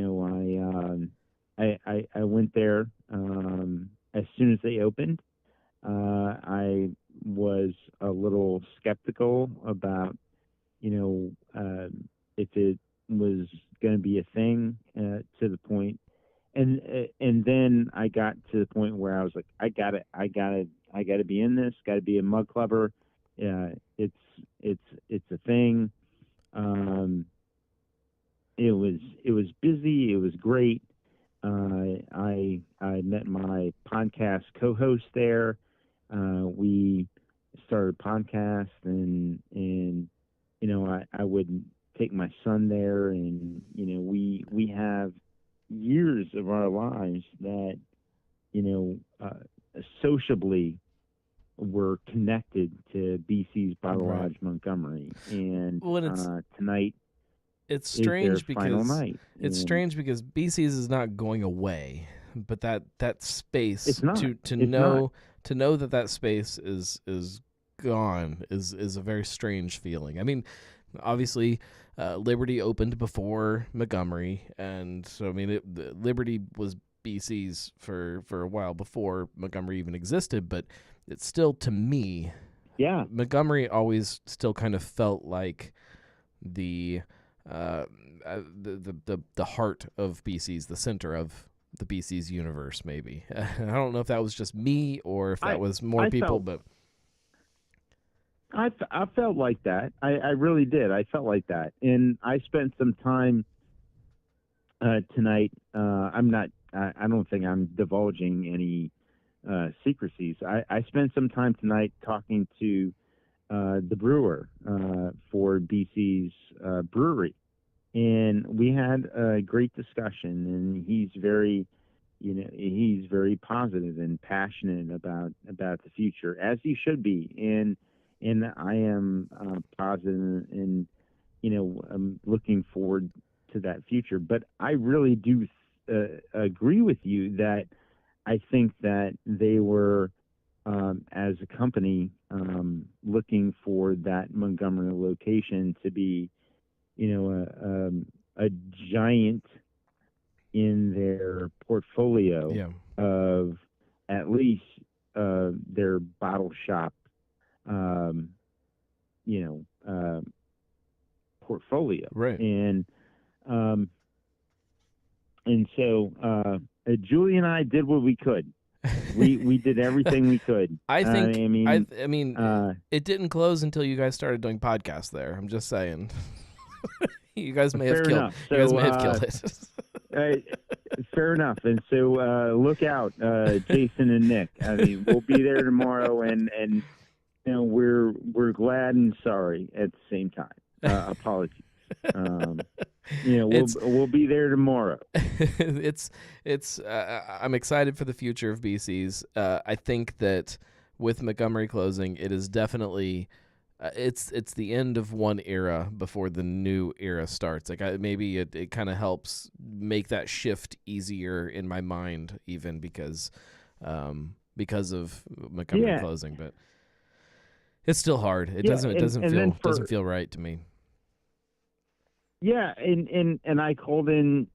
[SPEAKER 2] went there as soon as they opened. I was a little skeptical about if it was going to be a thing to the point, and then I got to the point where I was like, I got to be in this. Got to be a mug clubber. It's it's a thing. Um, it was busy. It was great. I met my podcast co-host there. We started a podcast, and I would take my son there, and we have years of our lives that sociably were connected to BC's Bottle
[SPEAKER 1] Right.
[SPEAKER 2] Lodge Montgomery, and
[SPEAKER 1] Well, and
[SPEAKER 2] tonight
[SPEAKER 1] it's
[SPEAKER 2] is their
[SPEAKER 1] strange
[SPEAKER 2] final
[SPEAKER 1] because
[SPEAKER 2] night.
[SPEAKER 1] it's
[SPEAKER 2] And
[SPEAKER 1] strange because BC's is not going away, but that space
[SPEAKER 2] it's not.
[SPEAKER 1] to
[SPEAKER 2] It's not.
[SPEAKER 1] know that space is gone is a very strange feeling. I mean, obviously, Liberty opened before Montgomery, and so I mean, Liberty was BC's for a while before Montgomery even existed, but it's still, to me,
[SPEAKER 2] Yeah.
[SPEAKER 1] Montgomery always still kind of felt like the uh, the heart of BC's, the center of the BC's universe. Maybe I don't know if that was just me or if that
[SPEAKER 2] I
[SPEAKER 1] was more
[SPEAKER 2] I
[SPEAKER 1] people,
[SPEAKER 2] felt
[SPEAKER 1] but
[SPEAKER 2] I felt like that. I really did. I felt like that, and I spent some time tonight. I'm not. I don't think I'm divulging any secrecies. I spent some time tonight talking to the brewer for BC's brewery, and we had a great discussion. And he's very positive and passionate about the future, as he should be. And I am positive, and I'm looking forward to that future. But I really do agree with you that I think that they were, as a company, looking for that Montgomery location to be, a giant in their portfolio
[SPEAKER 1] yeah,
[SPEAKER 2] of at least their bottle shop, um, you portfolio.
[SPEAKER 1] right.
[SPEAKER 2] Um, and so Julie and I did what we could. We did everything we could.
[SPEAKER 1] I think
[SPEAKER 2] I mean,
[SPEAKER 1] I mean it didn't close until you guys started doing podcasts there. I'm just saying. You guys may have
[SPEAKER 2] fair
[SPEAKER 1] killed.
[SPEAKER 2] enough.
[SPEAKER 1] You guys
[SPEAKER 2] So
[SPEAKER 1] may have killed it.
[SPEAKER 2] fair enough. And so look out, Jason and Nick. I mean, we'll be there tomorrow, and we're glad and sorry at the same time. Apologies. We'll be there tomorrow.
[SPEAKER 1] it's I'm excited for the future of BC's. I think that with Montgomery closing, it is definitely it's the end of one era before the new era starts. Like maybe it kind of helps make that shift easier in my mind, even because of Montgomery closing. But it's still hard. It doesn't feel right to me.
[SPEAKER 2] Yeah, and I called in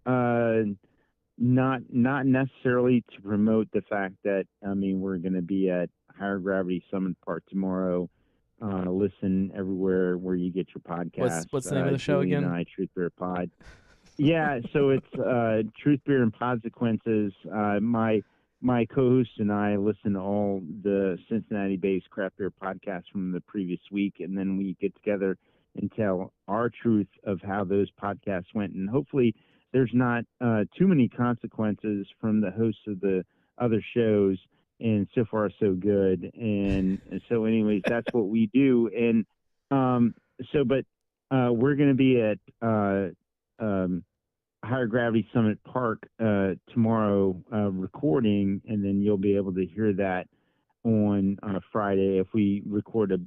[SPEAKER 2] not necessarily to promote the fact that we're going to be at Higher Gravity Summit Park tomorrow. Listen everywhere where you get your podcast.
[SPEAKER 1] What's the name of the show again?
[SPEAKER 2] And I, Truth Beer Pod. Yeah, so it's Truth Beer and Podsequences. My co-host and I listen to all the Cincinnati-based craft beer podcasts from the previous week, and then we get together and tell our truth of how those podcasts went. And hopefully there's not too many consequences from the hosts of the other shows. And so far, so good. And so anyways, that's what we do. And but we're going to be at Higher Gravity Summit Park tomorrow recording, and then you'll be able to hear that on Friday. If we record a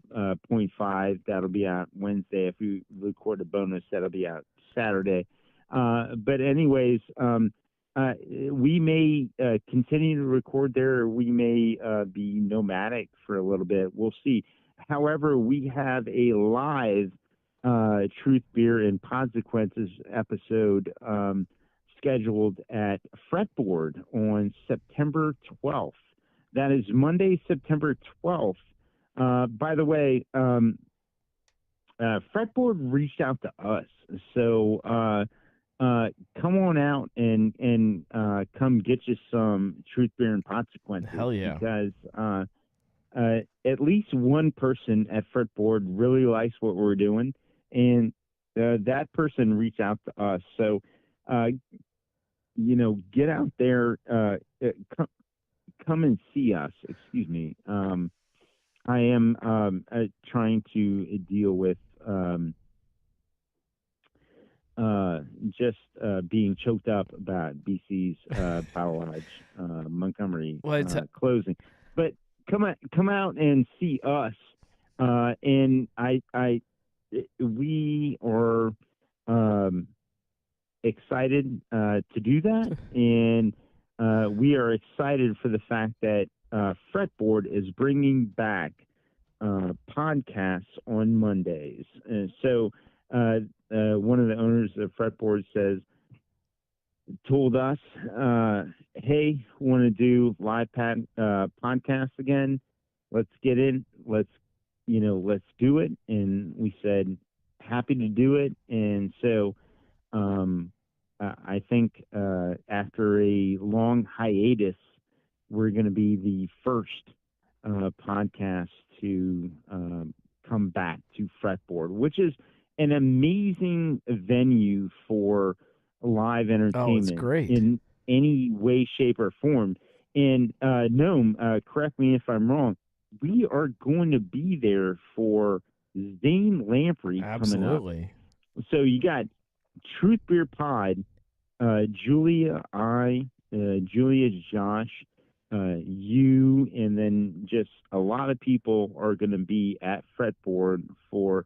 [SPEAKER 2] 0.5, that'll be out Wednesday. If we record a bonus, that'll be out Saturday. But anyways, we may continue to record there, or we may be nomadic for a little bit. We'll see. However, we have a live Truth, Beer, and Consequences episode scheduled at Fretboard on September 12th. That is Monday, September 12th. By the way, Fretboard reached out to us, so come on out and come get you some Truth, Beer, and Consequences.
[SPEAKER 1] Hell yeah!
[SPEAKER 2] Because at least one person at Fretboard really likes what we're doing, and that person reached out to us. So, get out there, come and see us. Excuse me. I am trying to deal with just being choked up about BC's Power Lodge Montgomery closing. But come out and see us, and we are excited to do that, and we are excited for the fact that Fretboard is bringing back podcasts on Mondays. And so one of the owners of Fretboard told us, hey, want to do live podcasts again? Let's get in. Let's do it. And we said, happy to do it. And so I think after a long hiatus, we're going to be the first podcast to come back to Fretboard, which is an amazing venue for live entertainment.
[SPEAKER 1] It's great.
[SPEAKER 2] In any way, shape, or form. And Noam, correct me if I'm wrong, we are going to be there for Zane Lamprey coming up. So you got Truth Beer Pod, Julia, Josh, you, and then just a lot of people are going to be at Fretboard for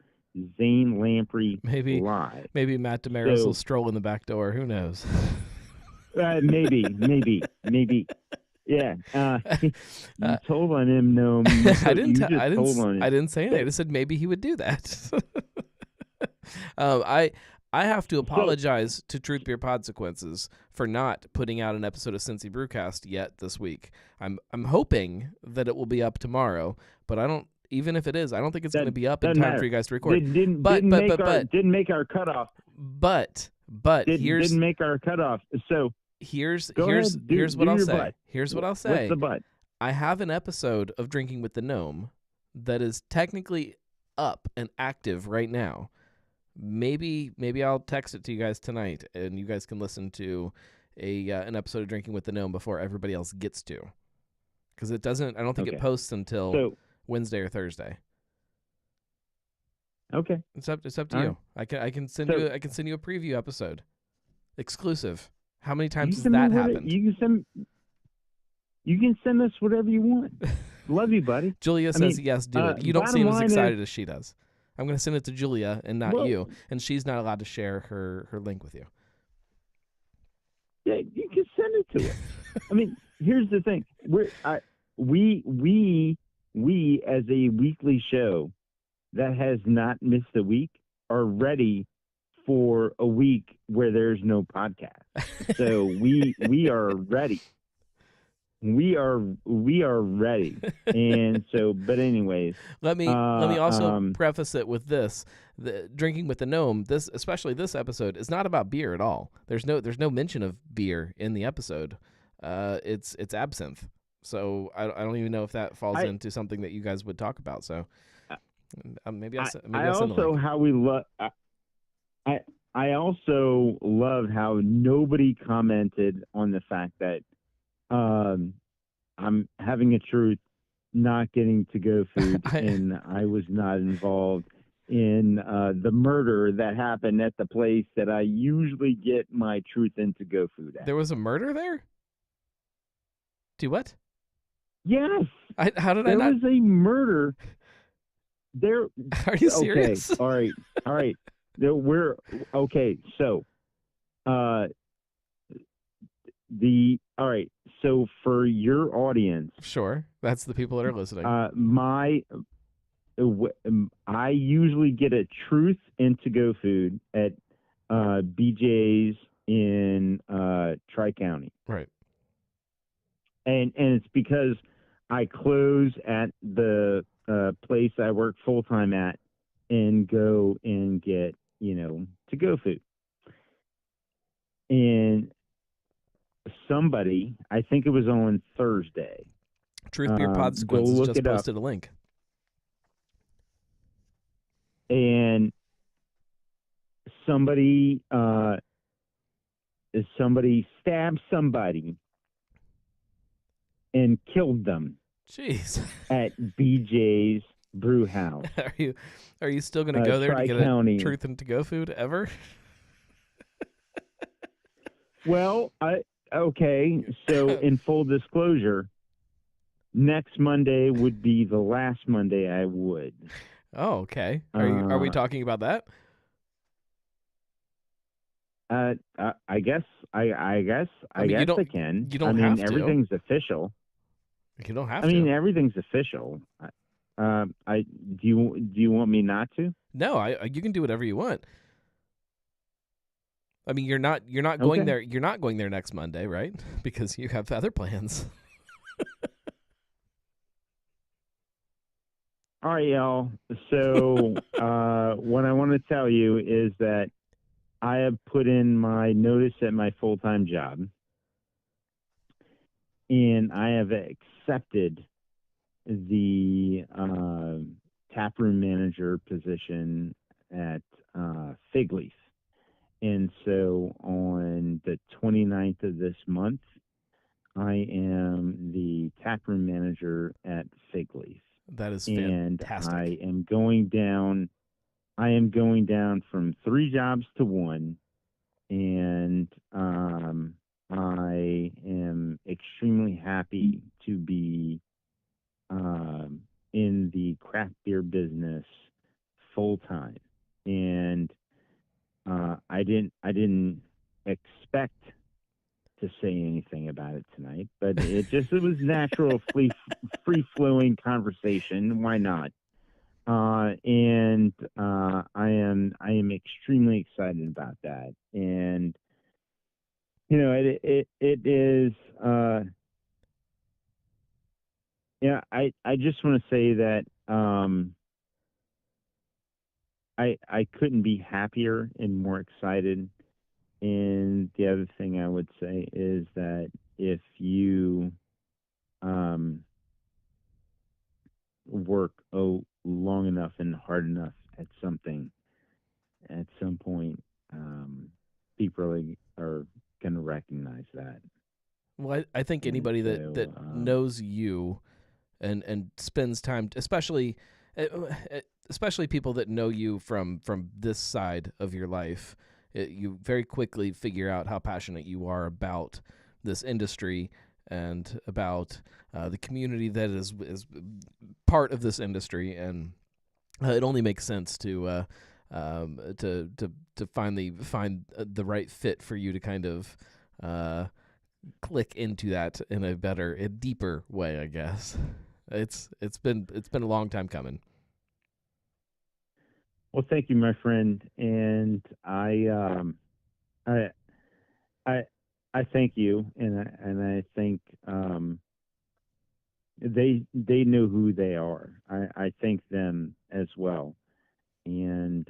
[SPEAKER 2] Zane Lamprey live.
[SPEAKER 1] Maybe Matt Damaris will stroll in the back door. Who knows?
[SPEAKER 2] Maybe. Yeah. You told on him, no.
[SPEAKER 1] I didn't say anything. I just said maybe he would do that. I have to apologize to Truth Beer Consequences for not putting out an episode of Cincy Brewcast yet this week. I'm hoping that it will be up tomorrow, but I don't. Even if it is, I don't think it's going to be up in time for you guys to record.
[SPEAKER 2] Didn't make our cutoff.
[SPEAKER 1] But
[SPEAKER 2] didn't make our cutoff. So
[SPEAKER 1] here's what I'll say.
[SPEAKER 2] Butt.
[SPEAKER 1] Here's what I'll say.
[SPEAKER 2] What's the butt?
[SPEAKER 1] I have an episode of Drinking with the Gnome that is technically up and active right now. Maybe I'll text it to you guys tonight, and you guys can listen to an episode of Drinking with the Gnome before everybody else gets to, because it doesn't. I don't think it posts until Wednesday or Thursday.
[SPEAKER 2] Okay,
[SPEAKER 1] it's up to you. I can send you a preview episode, exclusive. How many times has that happened?
[SPEAKER 2] You can send us whatever you want. Love you, buddy.
[SPEAKER 1] Julia says yes, do it. You don't seem as excited as she does. I'm going to send it to Julia and not you, and she's not allowed to share her link with you.
[SPEAKER 2] Yeah, you can send it to her. I mean, here's the thing: we as a weekly show that has not missed a week are ready for a week where there's no podcast. So we are ready. We are ready. And so, but anyways,
[SPEAKER 1] let me also preface it with this: the Drinking with the Gnome, especially this episode, is not about beer at all. There's no mention of beer in the episode. It's absinthe. So I don't even know if that falls into something that you guys would talk about. So maybe I'll
[SPEAKER 2] also how we love. I also love how nobody commented on the fact that I'm having a truth, not getting to-go food, and I was not involved in the murder that happened at the place that I usually get my truth and to-go food at.
[SPEAKER 1] There was a murder there? Do what?
[SPEAKER 2] Yes.
[SPEAKER 1] How did
[SPEAKER 2] there
[SPEAKER 1] I not?
[SPEAKER 2] There was a murder. There.
[SPEAKER 1] Are you serious?
[SPEAKER 2] Okay. All right. We're okay. So, all right. So for your audience,
[SPEAKER 1] sure, that's the people that are listening.
[SPEAKER 2] I usually get a truth and to go food at BJ's in Tri County,
[SPEAKER 1] Right.
[SPEAKER 2] and it's because I close at the place I work full time at, and go and get to go food. And somebody, I think it was on Thursday,
[SPEAKER 1] Truth Beer
[SPEAKER 2] go
[SPEAKER 1] Podsequences
[SPEAKER 2] look
[SPEAKER 1] just
[SPEAKER 2] it up,
[SPEAKER 1] posted a link.
[SPEAKER 2] and somebody somebody stabbed somebody and killed them
[SPEAKER 1] Jeez.
[SPEAKER 2] at BJ's Brew House,
[SPEAKER 1] Are you still going to go there to
[SPEAKER 2] Tri
[SPEAKER 1] get a
[SPEAKER 2] County.
[SPEAKER 1] truth and to go food ever?
[SPEAKER 2] Well, okay. So, in full disclosure, next Monday would be the last Monday I would.
[SPEAKER 1] Oh, okay. Are we talking about that?
[SPEAKER 2] I guess I guess
[SPEAKER 1] you
[SPEAKER 2] I
[SPEAKER 1] don't
[SPEAKER 2] can.
[SPEAKER 1] you don't
[SPEAKER 2] I mean,
[SPEAKER 1] have to.
[SPEAKER 2] everything's official.
[SPEAKER 1] You don't have
[SPEAKER 2] I mean,
[SPEAKER 1] to.
[SPEAKER 2] everything's official. I do you want me not to?
[SPEAKER 1] No, you can do whatever you want. I mean, you're not going
[SPEAKER 2] Okay.
[SPEAKER 1] there. You're not going there next Monday, right? Because you have other plans.
[SPEAKER 2] All right, y'all. So, what I want to tell you is that I have put in my notice at my full-time job, and I have accepted the taproom manager position at Fig Leaf. And so on the 29th of this month, I am the taproom manager at Fig Leaf.
[SPEAKER 1] That is
[SPEAKER 2] And
[SPEAKER 1] fantastic.
[SPEAKER 2] I am going down from 3 jobs to 1, and I am extremely happy to be in the craft beer business full time. And I didn't expect to say anything about it tonight, but it was natural, free flowing conversation. Why not? And I am extremely excited about that. And it is. Yeah, I just want to say that I couldn't be happier and more excited. And the other thing I would say is that if you work long enough and hard enough at something, at some point, people are going to recognize that.
[SPEAKER 1] Well, I think
[SPEAKER 2] And
[SPEAKER 1] anybody
[SPEAKER 2] so,
[SPEAKER 1] that knows you and spends time, uh, especially people that know you from this side of your life, you very quickly figure out how passionate you are about this industry and about the community that is part of this industry, and it only makes sense to finally find the right fit for you to kind of click into that in a deeper way, I guess. It's been a long time coming.
[SPEAKER 2] well, thank you, my friend, and I I I thank you, and I think they know who they are. I thank them as well, and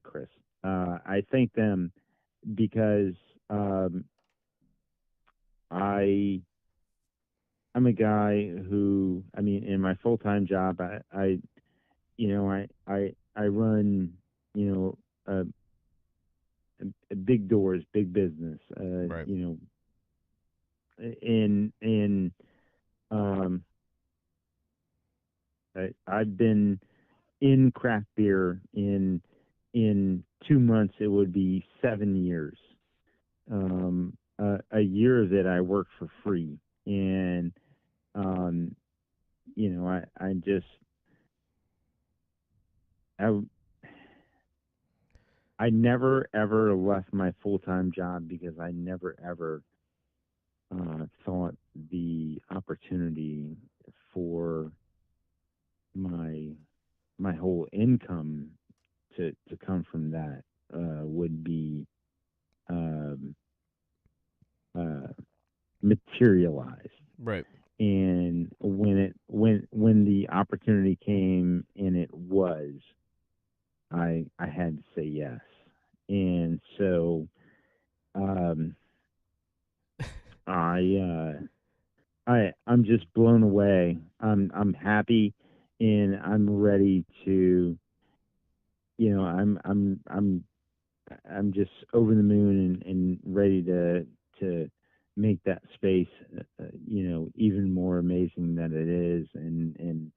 [SPEAKER 2] Chris, I thank them because I I'm a guy who, I mean, in my full time job, I I run a, a big doors, big business,
[SPEAKER 1] Right.
[SPEAKER 2] in um, I've been in craft beer in 2 months. It would be 7 years. A year that I worked for free, and um, I just I I never ever left my full time job because I never ever thought the opportunity for my my whole income to come from that would be um, uh, materialized.
[SPEAKER 1] Right.
[SPEAKER 2] And when the opportunity came, and it was, I had to say yes. And so um, I I'm just blown away. I'm happy, and I'm ready to, I'm just over the moon, and ready to make that space, even more amazing than it is, and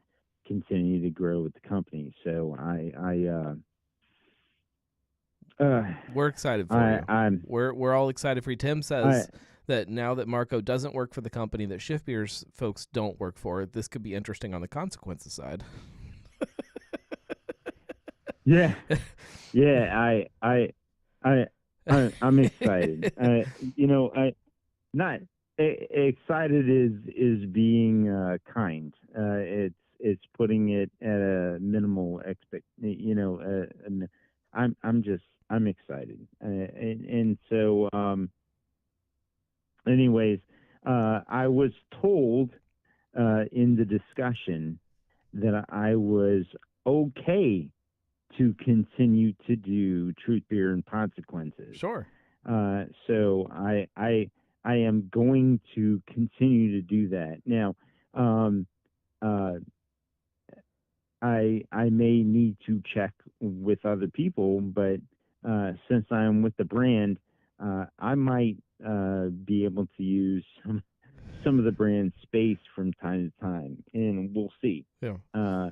[SPEAKER 2] continue to grow with the company. So
[SPEAKER 1] We're excited for
[SPEAKER 2] I
[SPEAKER 1] you.
[SPEAKER 2] I'm
[SPEAKER 1] We're all excited for you. Tim
[SPEAKER 2] I
[SPEAKER 1] says that now that Marco doesn't work for the company that Shift Beers folks don't work for, this could be interesting on the consequences side.
[SPEAKER 2] yeah, yeah, I I'm excited. I not excited is being kind. It's putting it at a minimal expect. I'm excited, and so anyways, I was told in the discussion that I was okay to continue to do Truth, Beer, and Consequences.
[SPEAKER 1] Sure.
[SPEAKER 2] So I am going to continue to do that. Now, uh, I may need to check with other people, but since I am with the brand, I might be able to use some of the brand space from time to time, and we'll see.
[SPEAKER 1] Yeah.
[SPEAKER 2] Uh,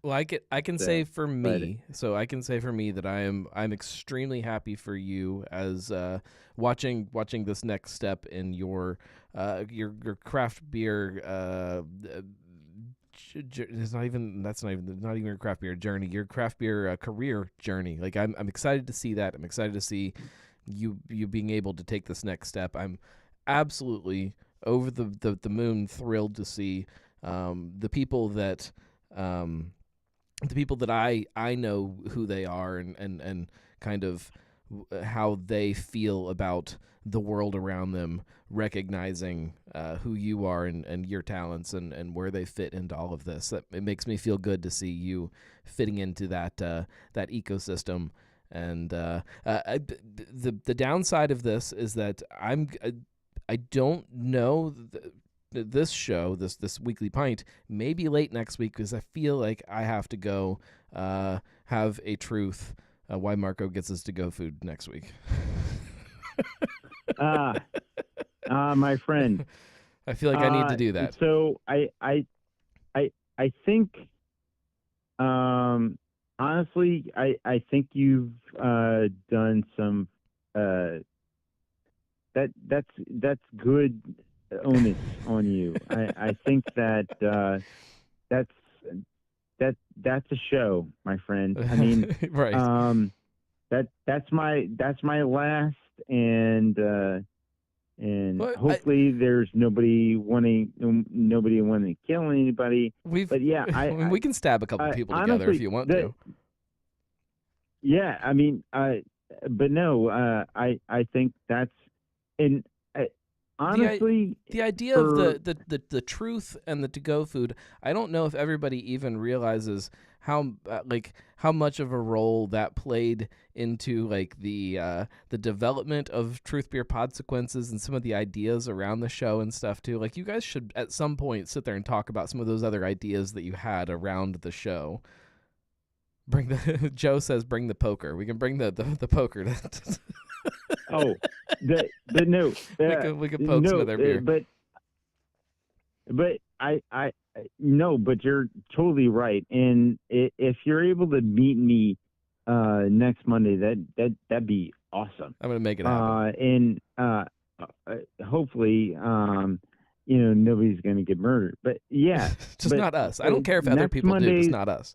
[SPEAKER 1] Well, I can
[SPEAKER 2] so,
[SPEAKER 1] say for
[SPEAKER 2] but
[SPEAKER 1] me, that I'm extremely happy for you as watching this next step in your craft beer. It's not even not even your craft beer journey. Your craft beer career journey. Like I'm excited to see that. I'm excited to see you being able to take this next step. I'm absolutely over the moon thrilled to see the people that. The people that I know who they are, and kind of how they feel about the world around them, recognizing who you are, and your talents, and where they fit into all of this. It makes me feel good to see you fitting into that ecosystem. And the downside of this is that I don't know. This show, this weekly pint, may be late next week because I feel like I have to go have a truth why Marco gets us to go food next week.
[SPEAKER 2] my friend.
[SPEAKER 1] I feel like I need to do that.
[SPEAKER 2] So I think, honestly, I think you've done some that's good onus on you. I think that that's a show, my friend. I mean,
[SPEAKER 1] right.
[SPEAKER 2] That's my last, and
[SPEAKER 1] Well,
[SPEAKER 2] hopefully there's nobody wanting to kill anybody. But yeah,
[SPEAKER 1] we can stab a couple people together
[SPEAKER 2] honestly,
[SPEAKER 1] if you want to.
[SPEAKER 2] Yeah, I mean, but no, I think that's, and honestly,
[SPEAKER 1] the idea of the truth and the to-go food, I don't know if everybody even realizes how how much of a role that played into like the development of Truth Beer Consequences and some of the ideas around the show and stuff too. Like, you guys should at some point sit there and talk about some of those other ideas that you had around the show. Bring the Joe says bring the poker. We can bring the poker to
[SPEAKER 2] oh, but no,
[SPEAKER 1] we can poke some of their beer.
[SPEAKER 2] But I no, but you're totally right. And if you're able to meet me next Monday, that'd be awesome.
[SPEAKER 1] I'm gonna make it happen.
[SPEAKER 2] And hopefully, nobody's gonna get murdered. But yeah,
[SPEAKER 1] just not us. I don't care if other people do, just not us.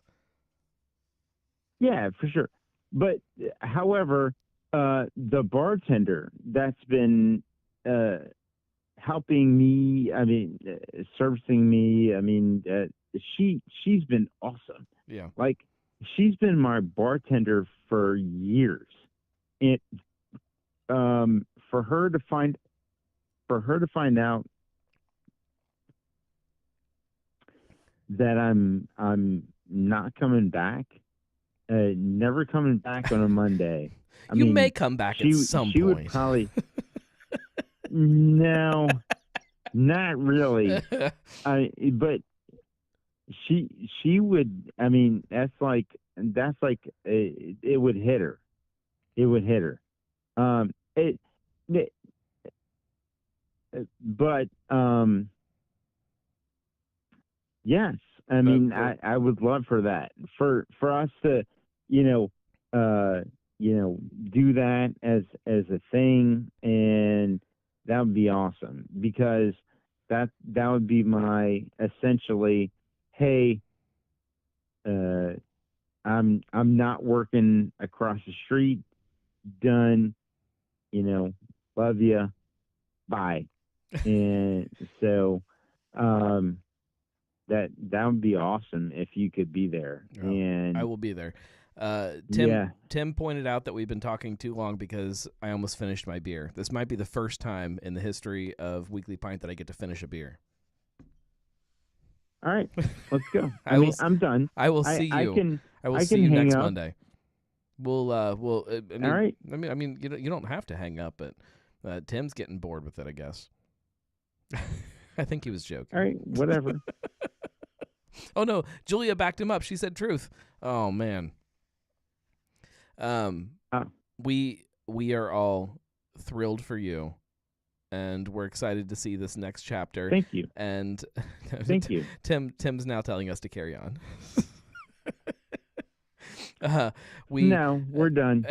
[SPEAKER 2] Yeah, for sure. But however, the bartender that's been helping me, I mean, servicing me, I mean, she's been awesome.
[SPEAKER 1] Yeah.
[SPEAKER 2] Like, she's been my bartender for years. And for her to find out that I'm not coming back, never coming back on a Monday. I
[SPEAKER 1] You may
[SPEAKER 2] mean,
[SPEAKER 1] come back at some
[SPEAKER 2] she would
[SPEAKER 1] point.
[SPEAKER 2] probably no, not really. But she would. I mean, that's like it would hit her. It would hit her. It, it but yes. I mean, I would love for that, for us to, you know, do that as a thing, and that would be awesome, because that would be my essentially, hey, I'm not working across the street. Done. Love you. Bye. And so, that would be awesome if you could be there.
[SPEAKER 1] Oh,
[SPEAKER 2] And
[SPEAKER 1] I will be there.
[SPEAKER 2] yeah.
[SPEAKER 1] Tim pointed out that we've been talking too long because I almost finished my beer. This might be the first time in the history of Weekly Pint that I get to finish a beer.
[SPEAKER 2] All right, let's go. I'm done.
[SPEAKER 1] I will see you. I will see you next Monday. We'll. I mean,
[SPEAKER 2] all right.
[SPEAKER 1] I mean, you don't have to hang up, but Tim's getting bored with it, I guess. I think he was joking.
[SPEAKER 2] All right, whatever.
[SPEAKER 1] Oh no, Julia backed him up. She said truth. Oh man. We are all thrilled for you, and we're excited to see this next chapter.
[SPEAKER 2] Thank you.
[SPEAKER 1] And
[SPEAKER 2] thank you.
[SPEAKER 1] Tim's now telling us to carry on.
[SPEAKER 2] No, we're done.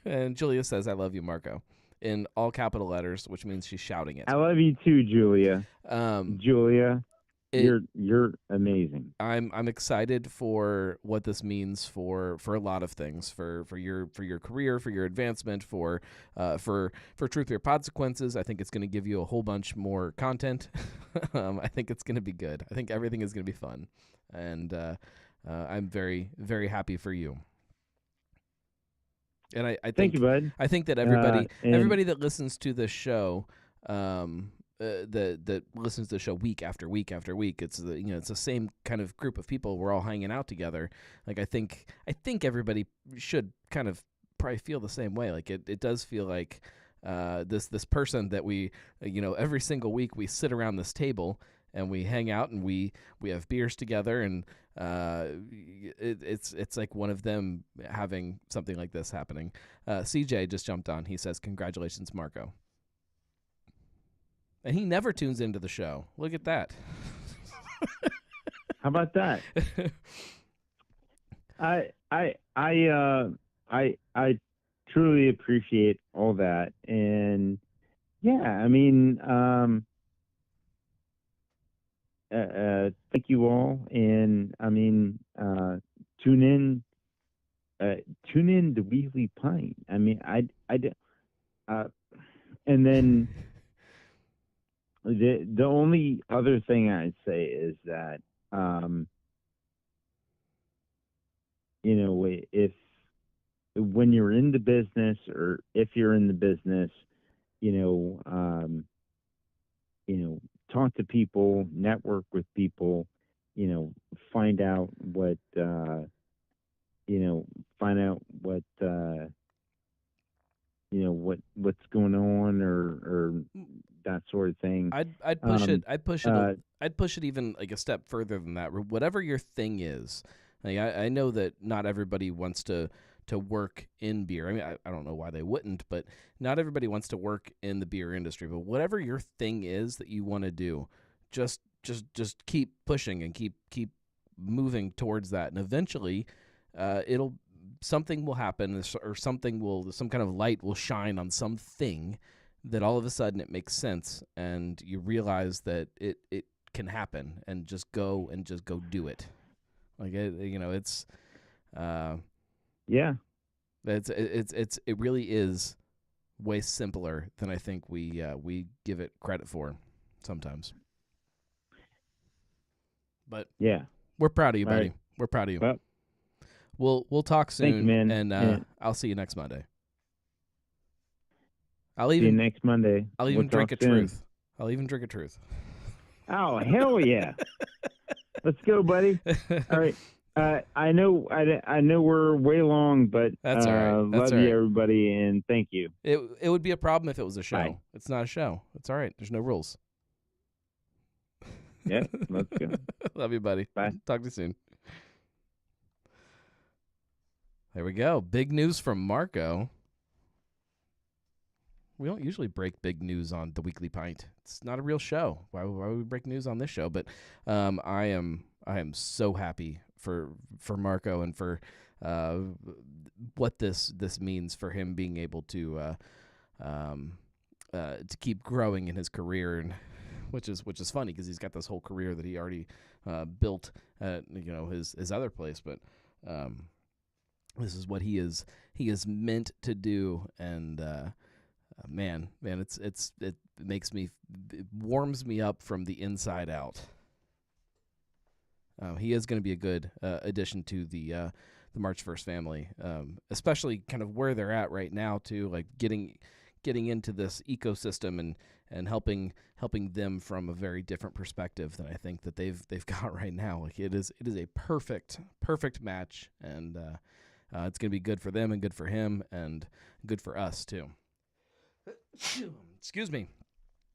[SPEAKER 1] And Julia says, "I love you, Marco," in all capital letters, which means she's shouting it.
[SPEAKER 2] I love you too, Julia. Julia, you're amazing.
[SPEAKER 1] I'm excited for what this means for a lot of things, for your career, for your advancement, for Truth or Consequences. I think it's going to give you a whole bunch more content. I think it's going to be good. I think everything is going to be fun, and I'm very, very happy for you. And I think,
[SPEAKER 2] thank you, bud.
[SPEAKER 1] I think that everybody that listens to this show, that listens to the show week after week after week, it's it's the same kind of group of people. We're all hanging out together. Like I think everybody should kind of probably feel the same way. Like it does feel like this person that we every single week we sit around this table and we hang out and we have beers together, and it's like one of them having something like this happening. CJ just jumped on. He says, "Congratulations, Marco." And he never tunes into the show. Look at that.
[SPEAKER 2] How about that? I truly appreciate all that, and yeah, I mean, thank you all, and I mean, tune in to Weekly Pint. I mean, and then the only other thing I'd say is that, if when you're in the business, or if you're in the business, talk to people, network with people, find out what, what's going on, or that sort of thing.
[SPEAKER 1] I'd push it. I'd push it even like a step further than that. Whatever your thing is, like I know that not everybody wants to work in beer. I mean, I don't know why they wouldn't, but not everybody wants to work in the beer industry. But whatever your thing is that you want to do, just keep pushing and keep moving towards that, and eventually, something will happen, or some kind of light will shine on something that all of a sudden it makes sense, and you realize that it can happen, and just go do it. Like it's.
[SPEAKER 2] Yeah,
[SPEAKER 1] it really is way simpler than I think we give it credit for sometimes. But
[SPEAKER 2] Yeah.
[SPEAKER 1] we're proud of you,
[SPEAKER 2] All
[SPEAKER 1] buddy.
[SPEAKER 2] right.
[SPEAKER 1] We're proud of you.
[SPEAKER 2] Well,
[SPEAKER 1] We'll talk
[SPEAKER 2] thank you,
[SPEAKER 1] soon,
[SPEAKER 2] man.
[SPEAKER 1] and I'll see you next Monday. I'll
[SPEAKER 2] See you
[SPEAKER 1] even
[SPEAKER 2] next Monday. We'll talk
[SPEAKER 1] drink a
[SPEAKER 2] soon.
[SPEAKER 1] truth. I'll even drink a truth.
[SPEAKER 2] Oh, hell yeah. Let's go, buddy. All right. I know we're way long, but
[SPEAKER 1] That's all right. That's
[SPEAKER 2] love
[SPEAKER 1] all
[SPEAKER 2] you,
[SPEAKER 1] right.
[SPEAKER 2] everybody, and thank you.
[SPEAKER 1] It would be a problem if it was a show.
[SPEAKER 2] Bye.
[SPEAKER 1] It's not a show. It's all right. There's no rules.
[SPEAKER 2] Yep, let's go.
[SPEAKER 1] Love you, buddy.
[SPEAKER 2] Bye.
[SPEAKER 1] Talk to you soon. There we go. Big news from Marco. We don't usually break big news on the Weekly Pint. It's not a real show. Why would we break news on this show? But I am so happy for Marco and for what this means for him being able to keep growing in his career, and which is funny because he's got this whole career that he already built at his other place, but this is what he is meant to do, and man, it warms me up from the inside out. He is going to be a good addition to the March 1st family, especially kind of where they're at right now too, like getting into this ecosystem and helping them from a very different perspective than I think that they've got right now. Like it is a perfect match, and it's going to be good for them and good for him and good for us too. Excuse me.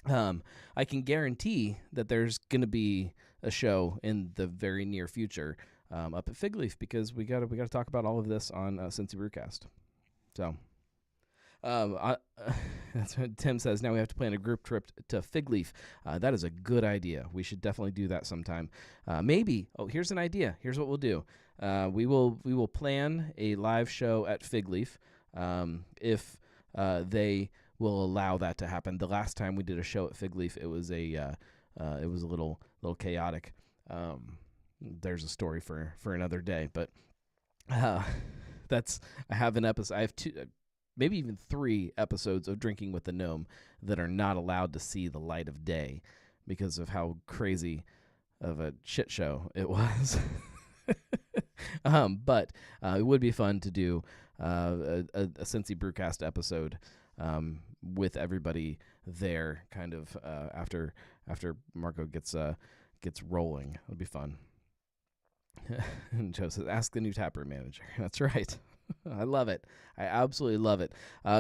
[SPEAKER 1] I can guarantee that there's going to be a show in the very near future up at Fig Leaf, because we got to talk about all of this on Cincy Brewcast. So, that's what Tim says. Now we have to plan a group trip to Fig Leaf. That is a good idea. We should definitely do that sometime. Maybe. Oh, here's an idea. Here's what we'll do. We will plan a live show at Fig Leaf if they will allow that to happen. The last time we did a show at Fig Leaf, it was a little chaotic. There's a story for another day, but I have an episode. I have two, maybe even 3 episodes of Drinking with the Gnome that are not allowed to see the light of day because of how crazy of a shit show it was. But it would be fun to do a Cincy Brewcast episode with everybody there, kind of after Marco gets rolling. It'll be fun. And Joe says, "Ask the new taproom manager." That's right. I love it. I absolutely love it.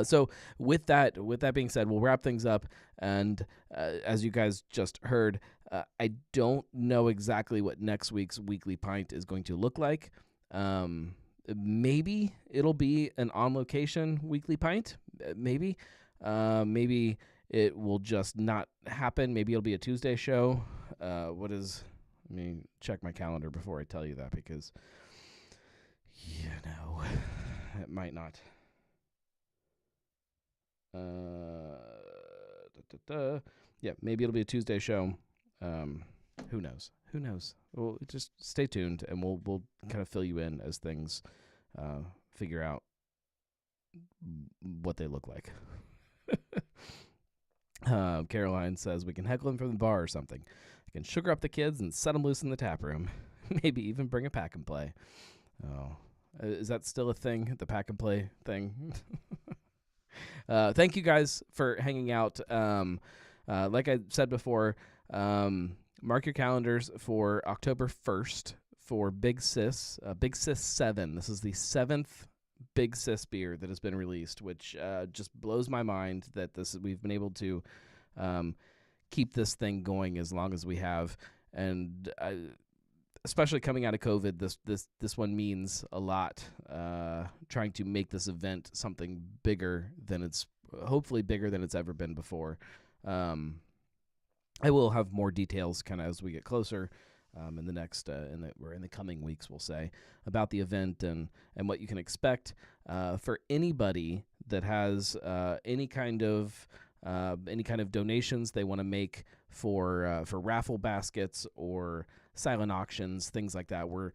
[SPEAKER 1] So with that being said, we'll wrap things up. And as you guys just heard, I don't know exactly what next week's Weekly Pint is going to look like. Maybe it'll be an on-location Weekly Pint. Maybe it will just not happen. Maybe it'll be a Tuesday show. Let me check my calendar before I tell you that, because it might not. Yeah, maybe it'll be a Tuesday show. Who knows? Well, just stay tuned, and we'll kind of fill you in as things figure out what they look like. Caroline says we can heckle them from the bar or something. I can sugar up the kids and set them loose in the tap room. Maybe even bring a pack and play. Oh, is that still a thing? The pack and play thing? Thank you guys for hanging out. Like I said before, mark your calendars for October 1st for Big Sis 7. This is the 7th Big Sis beer that has been released, which just blows my mind that we've been able to keep this thing going as long as we have, and especially coming out of COVID, this one means a lot. Trying to make this event something bigger than it's ever been before. I will have more details kind of as we get closer in the next in the coming weeks, we'll say, about the event and what you can expect for anybody that has any kind of donations they want to make for raffle baskets or silent auctions, things like that. We're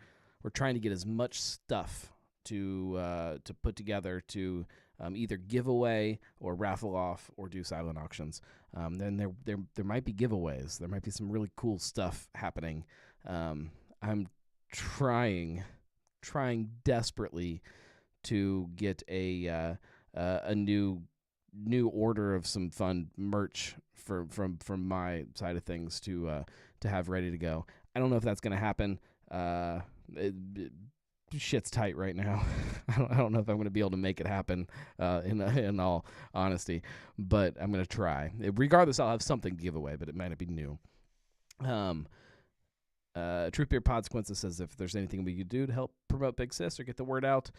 [SPEAKER 1] trying to get as much stuff to put together to either give away or raffle off or do silent auctions. Then there might be giveaways. There might be some really cool stuff happening I'm trying desperately to get a new order of some fun merch from my side of things to have ready to go. I don't know if that's going to happen. Shit's tight right now. I don't know if I'm going to be able to make it happen in all honesty, but I'm going to try. Regardless, I'll have something to give away, but it might not be new. Truth Beer Consequences says if there's anything we could do to help promote Big Sis or get the word out,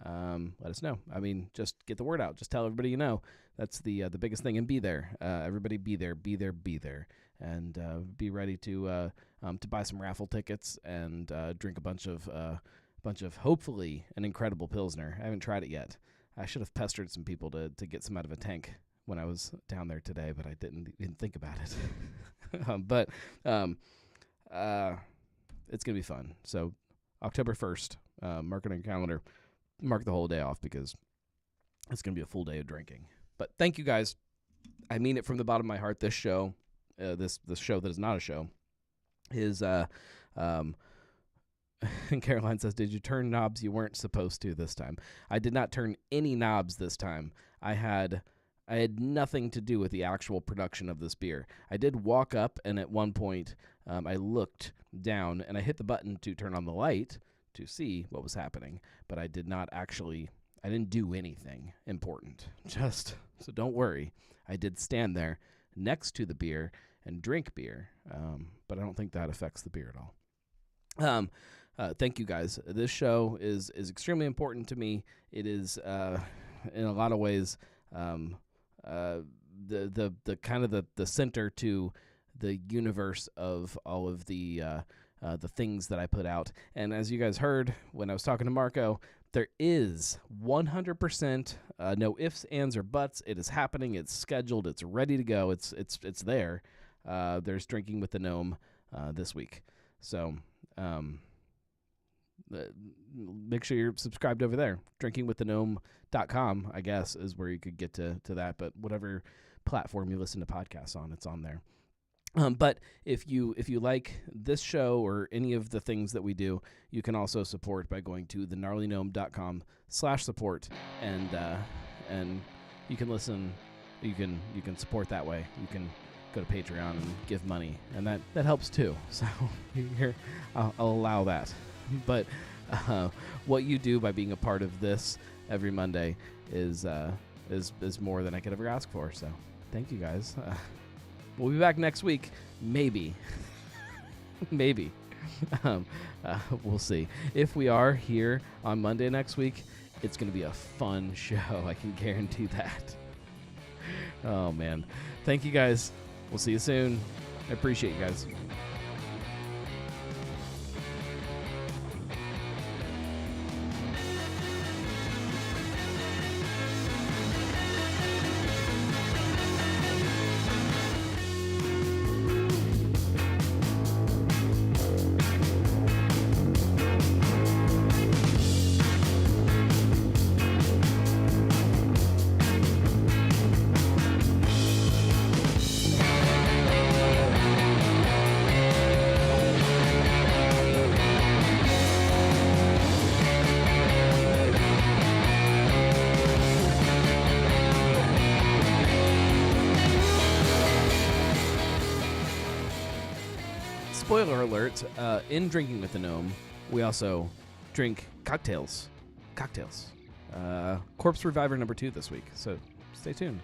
[SPEAKER 1] let us know. I mean, just get the word out. Just tell everybody you know. That's the biggest thing. And be there. Everybody be there. And be ready to buy some raffle tickets and drink a bunch of hopefully an incredible Pilsner. I haven't tried it yet. I should have pestered some people to get some out of a tank when I was down there today, but I didn't think about it. It's going to be fun. So October 1st, mark it on your calendar. Mark the whole day off because it's going to be a full day of drinking. But thank you guys. I mean it from the bottom of my heart. This show, this show that is not a show, is and Caroline says, did you turn knobs you weren't supposed to this time? I did not turn any knobs this time. I had nothing to do with the actual production of this beer. I did walk up, and at one point, I looked down, and I hit the button to turn on the light to see what was happening, but I didn't do anything important. So don't worry. I did stand there next to the beer and drink beer, but I don't think that affects the beer at all. Thank you guys. This show is extremely important to me. It is, in a lot of ways, the kind of the center to the universe of all of the things that I put out. And as you guys heard when I was talking to Marco, there is 100% no ifs, ands, or buts. It is happening. It's scheduled. It's ready to go. It's there. There's Drinking with the Gnome this week. So make sure you're subscribed over there. drinkingwiththegnome.com, I guess, is where you could get to that. But whatever platform you listen to podcasts on, it's on there. But if you like this show or any of the things that we do, you can also support by going to thegnarlygnome.com/support, and you can listen. You can support that way. You can go to Patreon and give money, and that helps too. So I'll allow that. But what you do by being a part of this every Monday is more than I could ever ask for. So thank you guys. We'll be back next week, maybe. Maybe. We'll see. If we are here on Monday next week, it's going to be a fun show. I can guarantee that. Oh, man. Thank you, guys. We'll see you soon. I appreciate you guys. Spoiler alert, in Drinking with the Gnome, we also drink cocktails. Corpse Reviver number 2 this week, so stay tuned.